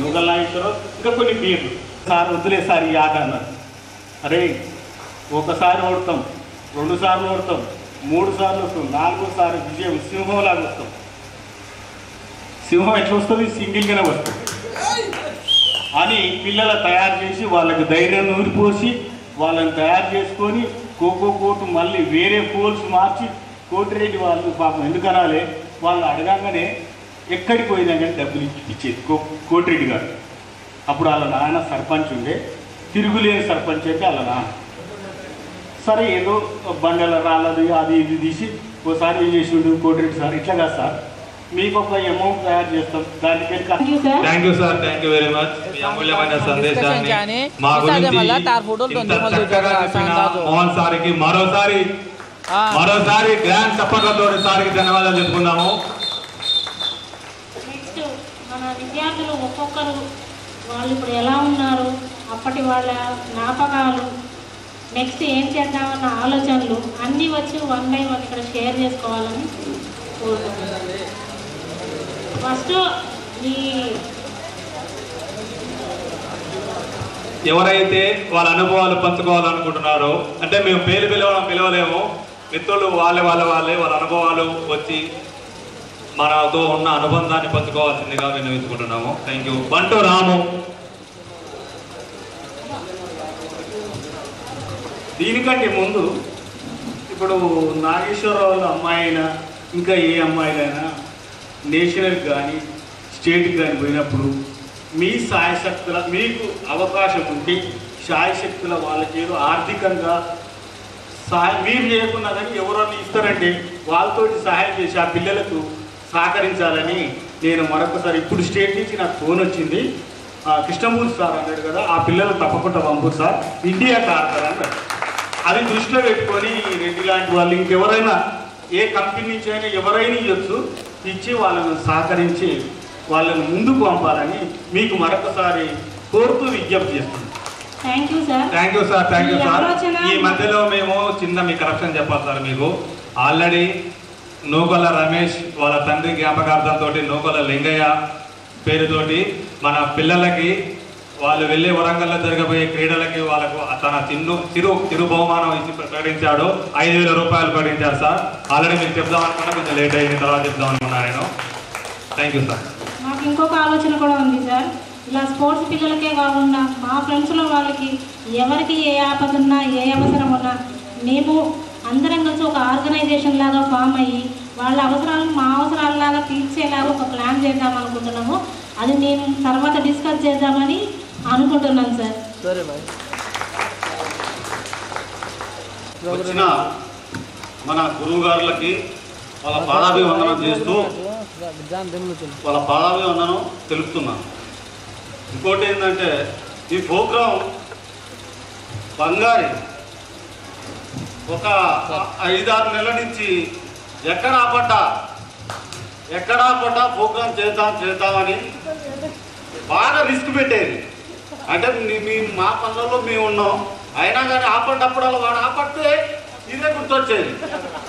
యుగల్ నాగేశ్వరరావు, ఇంకా కొన్ని పేర్లు. సార్ వద్దులే సార్ ఈ ఆట అన్నారు. అరే ఒకసారి ఓడతాం, 2 సార్లు ఓడతాం, 3 సార్లు వస్తాం, 4సారి విజయం సింహంలాగా వస్తాం. సింహం ఎట్లా వస్తుంది? సింగిల్గానే వస్తుంది అని పిల్లలు తయారు చేసి వాళ్ళకి ధైర్యం నూరిపోసి వాళ్ళని తయారు చేసుకొని ఖోఖో కోర్టు మళ్ళీ వేరే పోల్స్ మార్చి కోటిరెడ్డి వాళ్ళు పాపం ఎందుకనాలి, వాళ్ళు అడగంగానే ఎక్కడికి పోయినా కానీ డబ్బులు ఇచ్చేది కోటిరెడ్డి గారు. అప్పుడు వాళ్ళ నాన్న సర్పంచ్ ఉండే, తిరుగులేని సర్పంచ్ అయితే వాళ్ళ నాన్న. సరే ఏదో బండల రాళ్ళది అది ఇది తీసి ఓసారి ఏం చేసిండు కోటిరెడ్డి సార్, ఇట్లా కాదు సార్ మీకు ఒక అమౌంట్ తయారు చేస్తాం, దాని పేరు thank you sir, thank you very much. మీ అమూల్యమైన సందేశాన్ని మా గురించి మోహన్ సార్కి మరోసారి గ్రాండ్ చప్పట్లతో సార్కి ధన్యవాదాలు చెప్పుకున్నాము. నెక్స్ట్ మన విద్యార్థులు ఒక్కొక్కరు వాళ్ళు ఇప్పుడు ఎలా ఉన్నారు, అప్పటి వాళ్ళ జ్ఞాపకాలు, నెక్స్ట్ ఏం చేద్దామన్న ఆలోచనలు అన్నీ వచ్చి 1 by 1 ఇక్కడ షేర్ చేసుకోవాలని కోరుకుంటున్నాను. ఫస్ట్ ఈ ఎవరైతే వాళ్ళ అనుభవాలు పంచుకోవాలనుకుంటున్నారో, అంటే మేము పేరు పిలవలేము, మిత్రులు వాళ్ళే వాళ్ళ అనుభవాలు వచ్చి మనతో ఉన్న అనుబంధాన్ని పంచుకోవాల్సిందిగా విన్నవించుకుంటున్నాము. Thank you. బంటు రాము. దీనికంటే ముందు ఇప్పుడు నాగేశ్వరరావు అమ్మాయి అయినా ఇంకా ఏ అమ్మాయిలైనా నేషనల్కి కానీ స్టేట్కి కానీ పోయినప్పుడు మీ సాయశక్తుల మీకు అవకాశం ఉండి సాయశక్తుల వాళ్ళకి ఏదో ఆర్థికంగా సహాయం మీరు లేకున్నా కానీ ఎవరన్నా ఇస్తారంటే వాళ్ళతోటి సహాయం చేసి ఆ పిల్లలకు సహకరించాలని నేను మరొకసారి, ఇప్పుడు స్టేట్ నుంచి నాకు ఫోన్ వచ్చింది, కృష్ణమూర్తి సార్ అన్నాడు కదా, ఆ పిల్లలు తప్పకుండా పంపురు సార్, ఇండియాకి ఆడతారు అన్నాడు. అది దృష్టిలో పెట్టుకొని రెడ్డి లాంటి వాళ్ళు ఇంకెవరైనా ఏ కంపెనీ నుంచి అయినా ఎవరైనా ఇవ్వచ్చు, ఇచ్చి వాళ్ళను సహకరించి వాళ్ళను ముందుకు పంపాలని మీకు మరొకసారి కోరుతూ విజ్ఞప్తి చేస్తున్నాను. Thank you sir. Thank you sir. Thank you sir. ఈ మధ్యలో మేము చిన్న మీ కరప్షన్ చెప్పాలి సార్. మీకు ఆల్రెడీ నూకొల్ల రమేష్ వాళ్ళ తండ్రి జ్ఞాపకార్థంతో నూకొల్ల లింగయ్య పేరుతోటి మన పిల్లలకి వాళ్ళు వెళ్ళి వరంగల్లో జరగబోయే క్రీడలకి వాళ్ళకు తన చిరు బహుమానం ఇచ్చి ప్రకటించాడు. 5,000 రూపాయలు ప్రకటించారు సార్. ఆల్రెడీ మీకు చెప్దాం అనుకున్నా, కొంచెం లేట్ అయిన తర్వాత చెప్దాం అనుకున్నా నేను. Thank you sir. నాకు ఇంకొక ఆలోచన కూడా ఉంది సార్. ఇలా స్పోర్ట్స్ పిల్లలకే కాకుండా మా ఫ్రెండ్స్లో వాళ్ళకి ఎవరికి ఏ ఆపద ఉన్నా ఏ అవసరం ఉన్నా మేము అందరం కలిసి ఒక ఆర్గనైజేషన్ లాగా ఫామ్ అయ్యి వాళ్ళ అవసరాలు మా అవసరాలలాగా తీర్చేలాగా ఒక ప్లాన్ చేద్దాం అనుకుంటున్నాము. అది నేను తర్వాత డిస్కస్ చేద్దామని అనుకుంటున్నాను సార్. సరే బాయ్. వచ్చిన మన గురువు గారులకి వాళ్ళ పాదాభివందనం చేస్తూ వాళ్ళ పాదాభివందనం తెలుపుతున్నాను. ఇంకోటి ఏంటంటే ఈ ప్రోగ్రాం బంగారి ఒక 5-6 నెలల నుంచి ఎక్కడ ఆపడ్డా ప్రోగ్రాం చేద్దామని బాగా రిస్క్ పెట్టేది. అంటే మా పనులలో మేము ఉన్నాం, అయినా కానీ ఆపడ్డప్పుడు వాడు ఆపడితే ఇదే గుర్తొచ్చేది.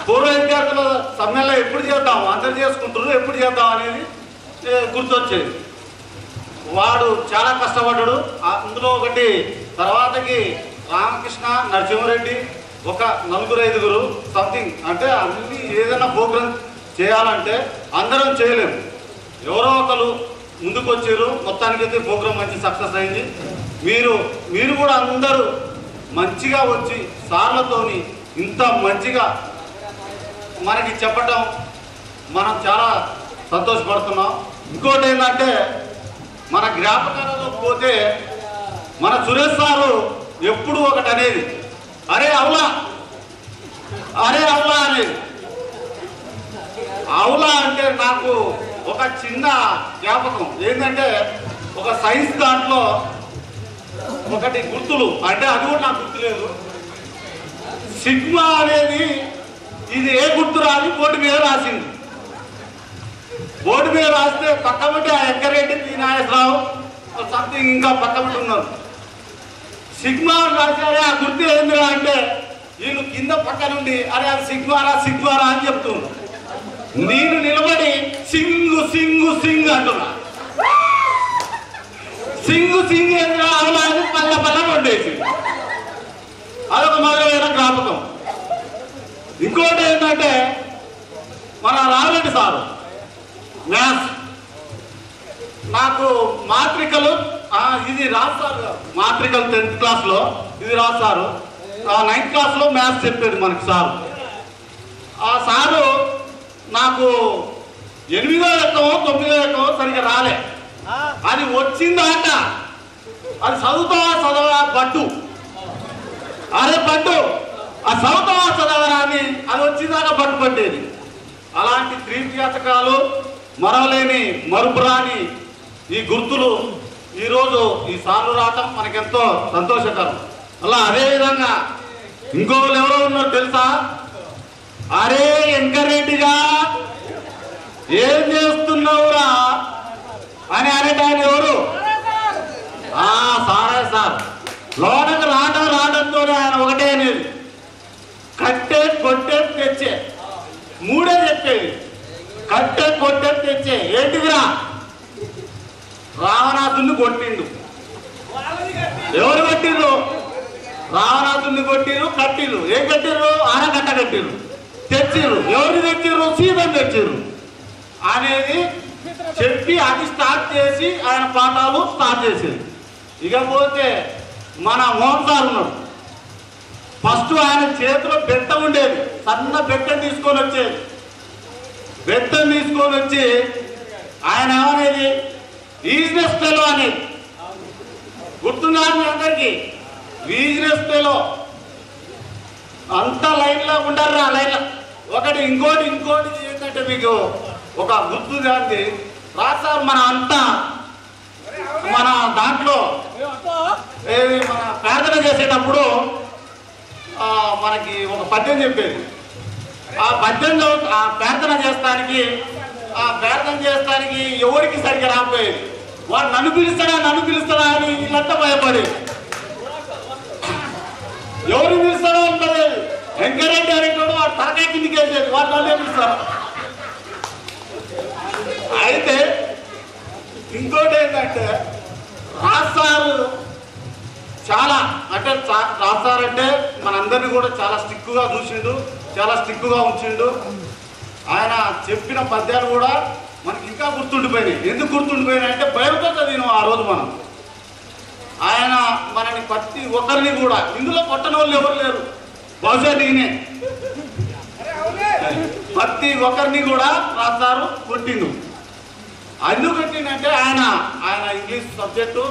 పూర్వ విద్యార్థుల సమ్మెలో ఎప్పుడు చేద్దాం, అందరు చేసుకుంటున్నారు, ఎప్పుడు చేద్దాం అనేది గుర్తొచ్చేది. వాడు చాలా కష్టపడ్డాడు. అందులో ఒకటి తర్వాతకి రామకృష్ణ, నరసింహారెడ్డి, ఒక 4-5 సంథింగ్. అంటే అన్ని ఏదైనా ప్రోగ్రాం చేయాలంటే అందరం చేయలేము, ఎవరో ఒకరు ముందుకు వచ్చారు. మొత్తానికైతే ప్రోగ్రాం మంచి సక్సెస్ అయింది. మీరు కూడా అందరూ మంచిగా వచ్చి సార్లతోని ఇంత మంచిగా మనకి చెప్పటం మనం చాలా సంతోషపడుతున్నాం. ఇంకోటి ఏంటంటే మన జ్ఞాపకాలలో పోతే మన సురేష్ సారు ఎప్పుడు ఒకటి అనేది, అరే అవులా అనేది. అవులా అంటే నాకు ఒక చిన్న జ్ఞాపకం ఏంటంటే, ఒక సైన్స్ దాంట్లో ఒకటి గుర్తులు, అంటే అది కూడా నాకు గుర్తులేదు. సిగ్మా అనేది ఇది ఏ గుర్తురా అని బోర్డు మీద రాసింది. బోర్డు మీద రాస్తే పక్కబట్టి ఆ ఎంకరెడ్డి, పి నాగేశ్వరరావు సంథింగ్ ఇంకా పక్కబట్టి ఉన్నారు. సిగ్మా రాశారే, ఆ గుర్తు ఏందిరా అంటే వీళ్ళు కింద పక్క నుండి అరే అది సిగ్మారా అని చెప్తున్నారు. నేను నిలబడి సింగు సింగు సింగ్ అంటున్నా. సింగు సింగ్ ఏందిరా అవునా అని పల్ల కొట్టేసి అదొక మొదలైన జ్ఞాపకం. ఇంకోటి ఏంటంటే మన రాఘరెడ్డి సారు మ్యాథ్స్ నాకు మాత్రికలు ఇది రాస్తారు. మాత్రికలు 10th క్లాస్లో ఇది రాస్తారు. 9th క్లాస్లో మ్యాథ్స్ చెప్పేది మనకి సారు. ఆ సారు నాకు 8వ లెక్కమో 9వ లెక్కమో సరిగ్గా రాలే. అది వచ్చిందాట, అది చదవా బట్టు, అరే బట్టు ఆ చదవరా అని అది వచ్చిందాక బట్టు పట్టేది. అలాంటి క్రీడాశకాలు మరవలేని మరుపురాని ఈ గుర్తులు ఈరోజు ఈ సార్లు రావటం మనకెంతో సంతోషకరం. అలా అదేవిధంగా ఇంకోళ్ళు ఎవరో ఉన్నారో తెలుసా? అరే వెంకరెడ్డిగా ఏం చేస్తున్నావురా అని అనేటాయన ఎవరు? కట్టె కొట్టే తెచ్చే ఏంటిదిరా రావణాసుని కొట్టిండు. ఎవరు కొట్టిర్రు? రావణాసుని కొట్టిర్రు, కట్టిర్రు. ఏం కట్టిర్రు? ఆనకట్ట కట్టిర్రు, తెచ్చిర్రు. ఎవరు తెచ్చిర్రు? సీతను తెచ్చిర్రు అనేది చెప్పి అది స్టార్ట్ చేసి ఆయన పాఠాలు స్టార్ట్ చేసేది. ఇకపోతే మన మోహన్ సార్ ఉన్నాడు. ఫస్ట్ ఆయన చేతిలో బెత్త ఉండేది, సన్న బెత్తం తీసుకొని వచ్చేది. బెత్తం తీసుకొని వచ్చి ఆయన ఏమనేది? బిజినెస్ ఫెలో అనేది. గుర్తుందా మీ అందరికి? Business fellow. అంతా లైన్లో ఉండరు. లైన్లో ఒకటి ఇంకోటి ఏంటంటే మీకు ఒక గుర్తు దాంది రాసారు. మన అంతా మన దాంట్లో మన ప్రార్థన చేసేటప్పుడు మనకి ఒక పద్యం చెప్పేది. ఆ పద్యంలో ఆ ప్రార్థన చేస్తానికి ఎవరికి సరిగ్గా రాకపోయేది. వాడు నన్ను పిలుస్తాడా అని వీళ్ళంతా భయపడేది. ఎవరు పిలుస్తాడో అంటది. వెంకరెడ్డి అనేటోడు వాడు తలకాయ కిందికి వేసేది. వాడు నన్నే పిలుస్తాడు. అయితే ఇంకోటి ఏంటంటే రాస్తారు చాలా అంటే రాస్తారంటే మనందరినీ కూడా చాలా స్ట్రిక్ట్గా చూసిండు, చాలా స్ట్రిక్ట్గా ఉంచిండు. ఆయన చెప్పిన పద్యాలు కూడా మనకి ఇంకా గుర్తుండిపోయినాయి. ఎందుకు గుర్తుండిపోయినాయి అంటే భయంతో చదివినాం ఆ రోజు మనం. ఆయన మనని ప్రతి ఒక్కరిని కూడా, ఇందులో కొట్టని వాళ్ళు ఎవరు లేరు, బహుశా నేనే, ప్రతి ఒక్కరిని కూడా రాస్తారు కొట్టిండు. ఎందుకు కొట్టిండంటే ఆయన ఇంగ్లీష్ సబ్జెక్టు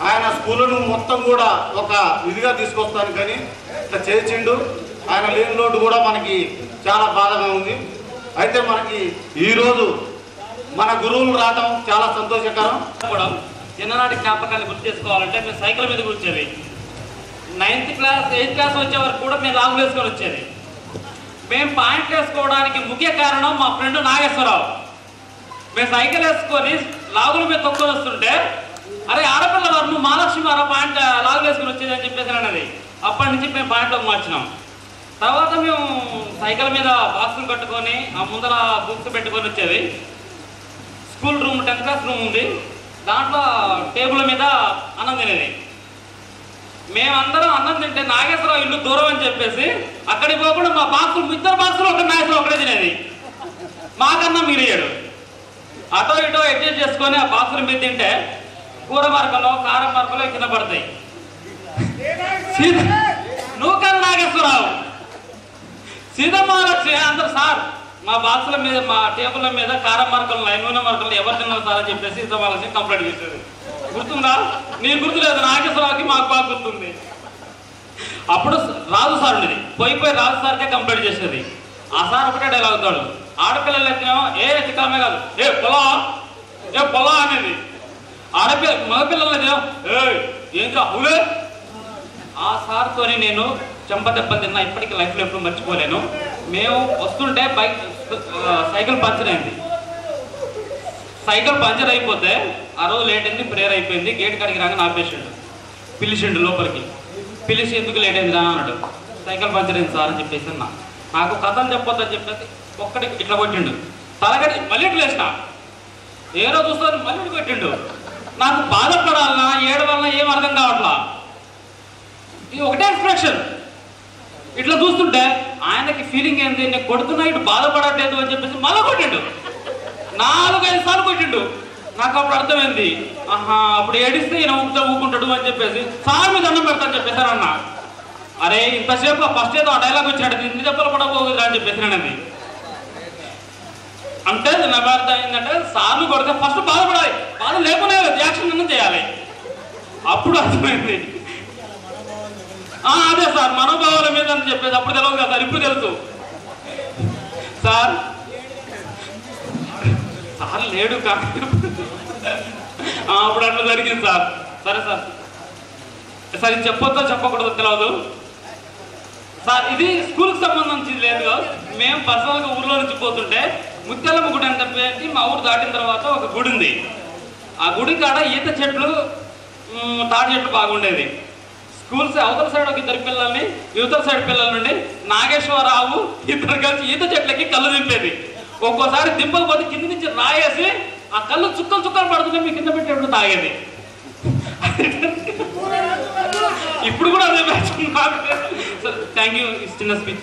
ఆయన స్కూళ్ళను మొత్తం కూడా ఒక ఇదిగా తీసుకొస్తాను కానీ ఇట్లా చేసిండు. ఆయన లేని లోటు కూడా మనకి చాలా బాధగా ఉంది. అయితే మనకి ఈరోజు మన గురువులు రావడం చాలా సంతోషకరం. కూడా చిన్ననాటి జ్ఞాపకాన్ని గుర్తు చేసుకోవాలంటే మేము సైకిల్ మీద కూర్చేది. 9th క్లాస్ 8th క్లాస్ వచ్చే వరకు కూడా మేము లాగులు వేసుకొని వచ్చేది. మేము పాయింట్లు వేసుకోవడానికి ముఖ్య కారణం మా ఫ్రెండ్ నాగేశ్వరరావు. మేము సైకిల్ వేసుకొని లాగుల మీద తొక్కొని వస్తుంటే, అరే ఆడపిల్ల వారు మహాలక్ష్మి వారు పాయింట్ లాగులు వేసుకొని వచ్చేది అని చెప్పేసి అన్నది. అప్పటి నుంచి మేము పాయింట్లోకి మార్చినాం. తర్వాత మేము సైకిల్ మీద బాక్సులు కట్టుకొని ఆ ముందర బుక్స్ పెట్టుకొని వచ్చేది. School room 10th class room ఉంది, దాంట్లో టేబుల్ మీద అన్నం తినేది. మేమందరం అన్నం తింటే నాగేశ్వరరావు ఇల్లు దూరం అని చెప్పేసి అక్కడికి పోకుండా మా బాక్సులు, ఇద్దరు బాక్సులు ఒక నాగేశ్వరరావు ఒకటే తినేది. మాకన్నా మిగిలియాడు. అటో ఇటో అడ్జస్ట్ చేసుకొని ఆ బాక్సులు మీద తింటే కూర మరకలో కారం మరకలో కింద పడతాయి. నువ్వు కదా నాగేశ్వరరావు, సీతమ్మాలక్ష్మి అందరు సార్ మా బాక్సుల మీద మా టేబుల్ మీద కారం మరకలు నూనె మరకలు ఎవరు తిన్నారు సార్ అని చెప్పేసి సీతమ్మాలక్ష్మి కంప్లైంట్ చేసేది. గుర్తుందా? నీకు గుర్తులేదు, నాగేశ్వరరావుకి మాకు బాగా గుర్తుంది. అప్పుడు రాజు సార్ ఉండేది, పోయి రాజు సార్కే కంప్లైంట్ చేసేది. ఆ సార్ ఒకటే డైలాగ్ అవుతాడు, ఆడపిల్లలు ఎత్తినేమో ఏ చిక్కమే కాదు ఏ పొలా అనేది. మగపిల్లలు ఏంటి అవులే. ఆ సార్తోని నేను చెంపదెబ్బలు తిన్నా, ఇప్పటికీ లైఫ్లో ఎప్పుడు మర్చిపోలేను. మేము వస్తుంటే సైకిల్ పంచర్ అయింది. సైకిల్ పంచర్ అయిపోతే ఆ రోజు లేట్ అయింది, ప్రేయర్ అయిపోయింది. గేట్ కాడికి రాగానే ఆపేసిండు, పిలిచిండు లోపలికి. పిలిచి ఎందుకు లేట్ అయింది రా అన్నాడు. సైకిల్ పంచర్ అయింది సార్ అని చెప్పేసి అన్నా. నాకు కథలు చెప్పొద్దని చెప్పేసి ఒక్కడికి ఇట్లా కొట్టిండు. తలగడి మళ్ళీ ఇట్లా వేసిన, ఏదో చూస్తాను మళ్ళీ కొట్టిండు. నాకు బాధపడాలన్నా ఏడవలన్నా ఏం అర్థం కావట్లా. ఇది ఒకటే ఎక్స్ప్రెషన్. ఇట్లా చూస్తుంటే ఆయనకి ఫీలింగ్ ఏంది, నేను కొడుతున్నా ఇటు బాధపడట్లేదు అని చెప్పేసి మళ్ళీ కొట్టిండు. 4-5 సార్లు కొట్టిండు. నాకు అప్పుడు అర్థమైంది, అప్పుడు ఏడిస్తే ఈయన ఊకుంటాడు అని చెప్పేసి సార్ మీద అన్నం పెడతాను చెప్పేశారు అన్న. అరే ఇంతసేపు ఫస్ట్ ఏదో ఆ డైలాగ్ వచ్చాడు, ఇన్ని దెబ్బలు పడకపోతుందా అని చెప్పేసినానది. అంటే నా అర్థం ఏంటంటే సార్లు కొడితే ఫస్ట్ బాధపడాలి, బాధ లేకునే రియాక్షన్ అన్న చేయాలి. అప్పుడు అర్థమైంది అదే సార్ మనోభావాల మీద అని చెప్పేసి. అప్పుడు తెలియదు కదా సార్, ఇప్పుడు తెలుసు. సార్ లేడు కాబట్టి అప్పుడు అట్లా జరిగింది సార్. సరే సార్, సార్ ఇది చెప్పొద్దో చెప్పకూడదో తెలియదు సార్. ఇది స్కూల్కి సంబంధించి లేదు. మేము పర్సనల్గా ఊర్లో నుంచి పోతుంటే ముత్యాలమ్మ గుడి అని చెప్పేసి మా ఊరు దాటిన తర్వాత ఒక గుడి ఉంది. ఆ గుడి కాడ ఈత చెట్లు తాటి చెట్లు బాగుండేది. స్కూల్స్ అవతల సైడ్ ఒక 2 పిల్లల్ని, యువతల సైడ్ పిల్లల నుండి నాగేశ్వరరావు ఇద్దరు కలిసి ఈత చెట్లకి కళ్ళు దింపేది. ఒక్కోసారి దింపకపోతే కింద నుంచి రాయేసి ఆ కళ్ళు చుక్కలు చుక్కలు పడుతుంటే మీ కింద పెట్టేప్పుడు తాగేది. ఇప్పుడు కూడా అదే మ్యాచ్. Thank you. చిన్న స్పీచ్.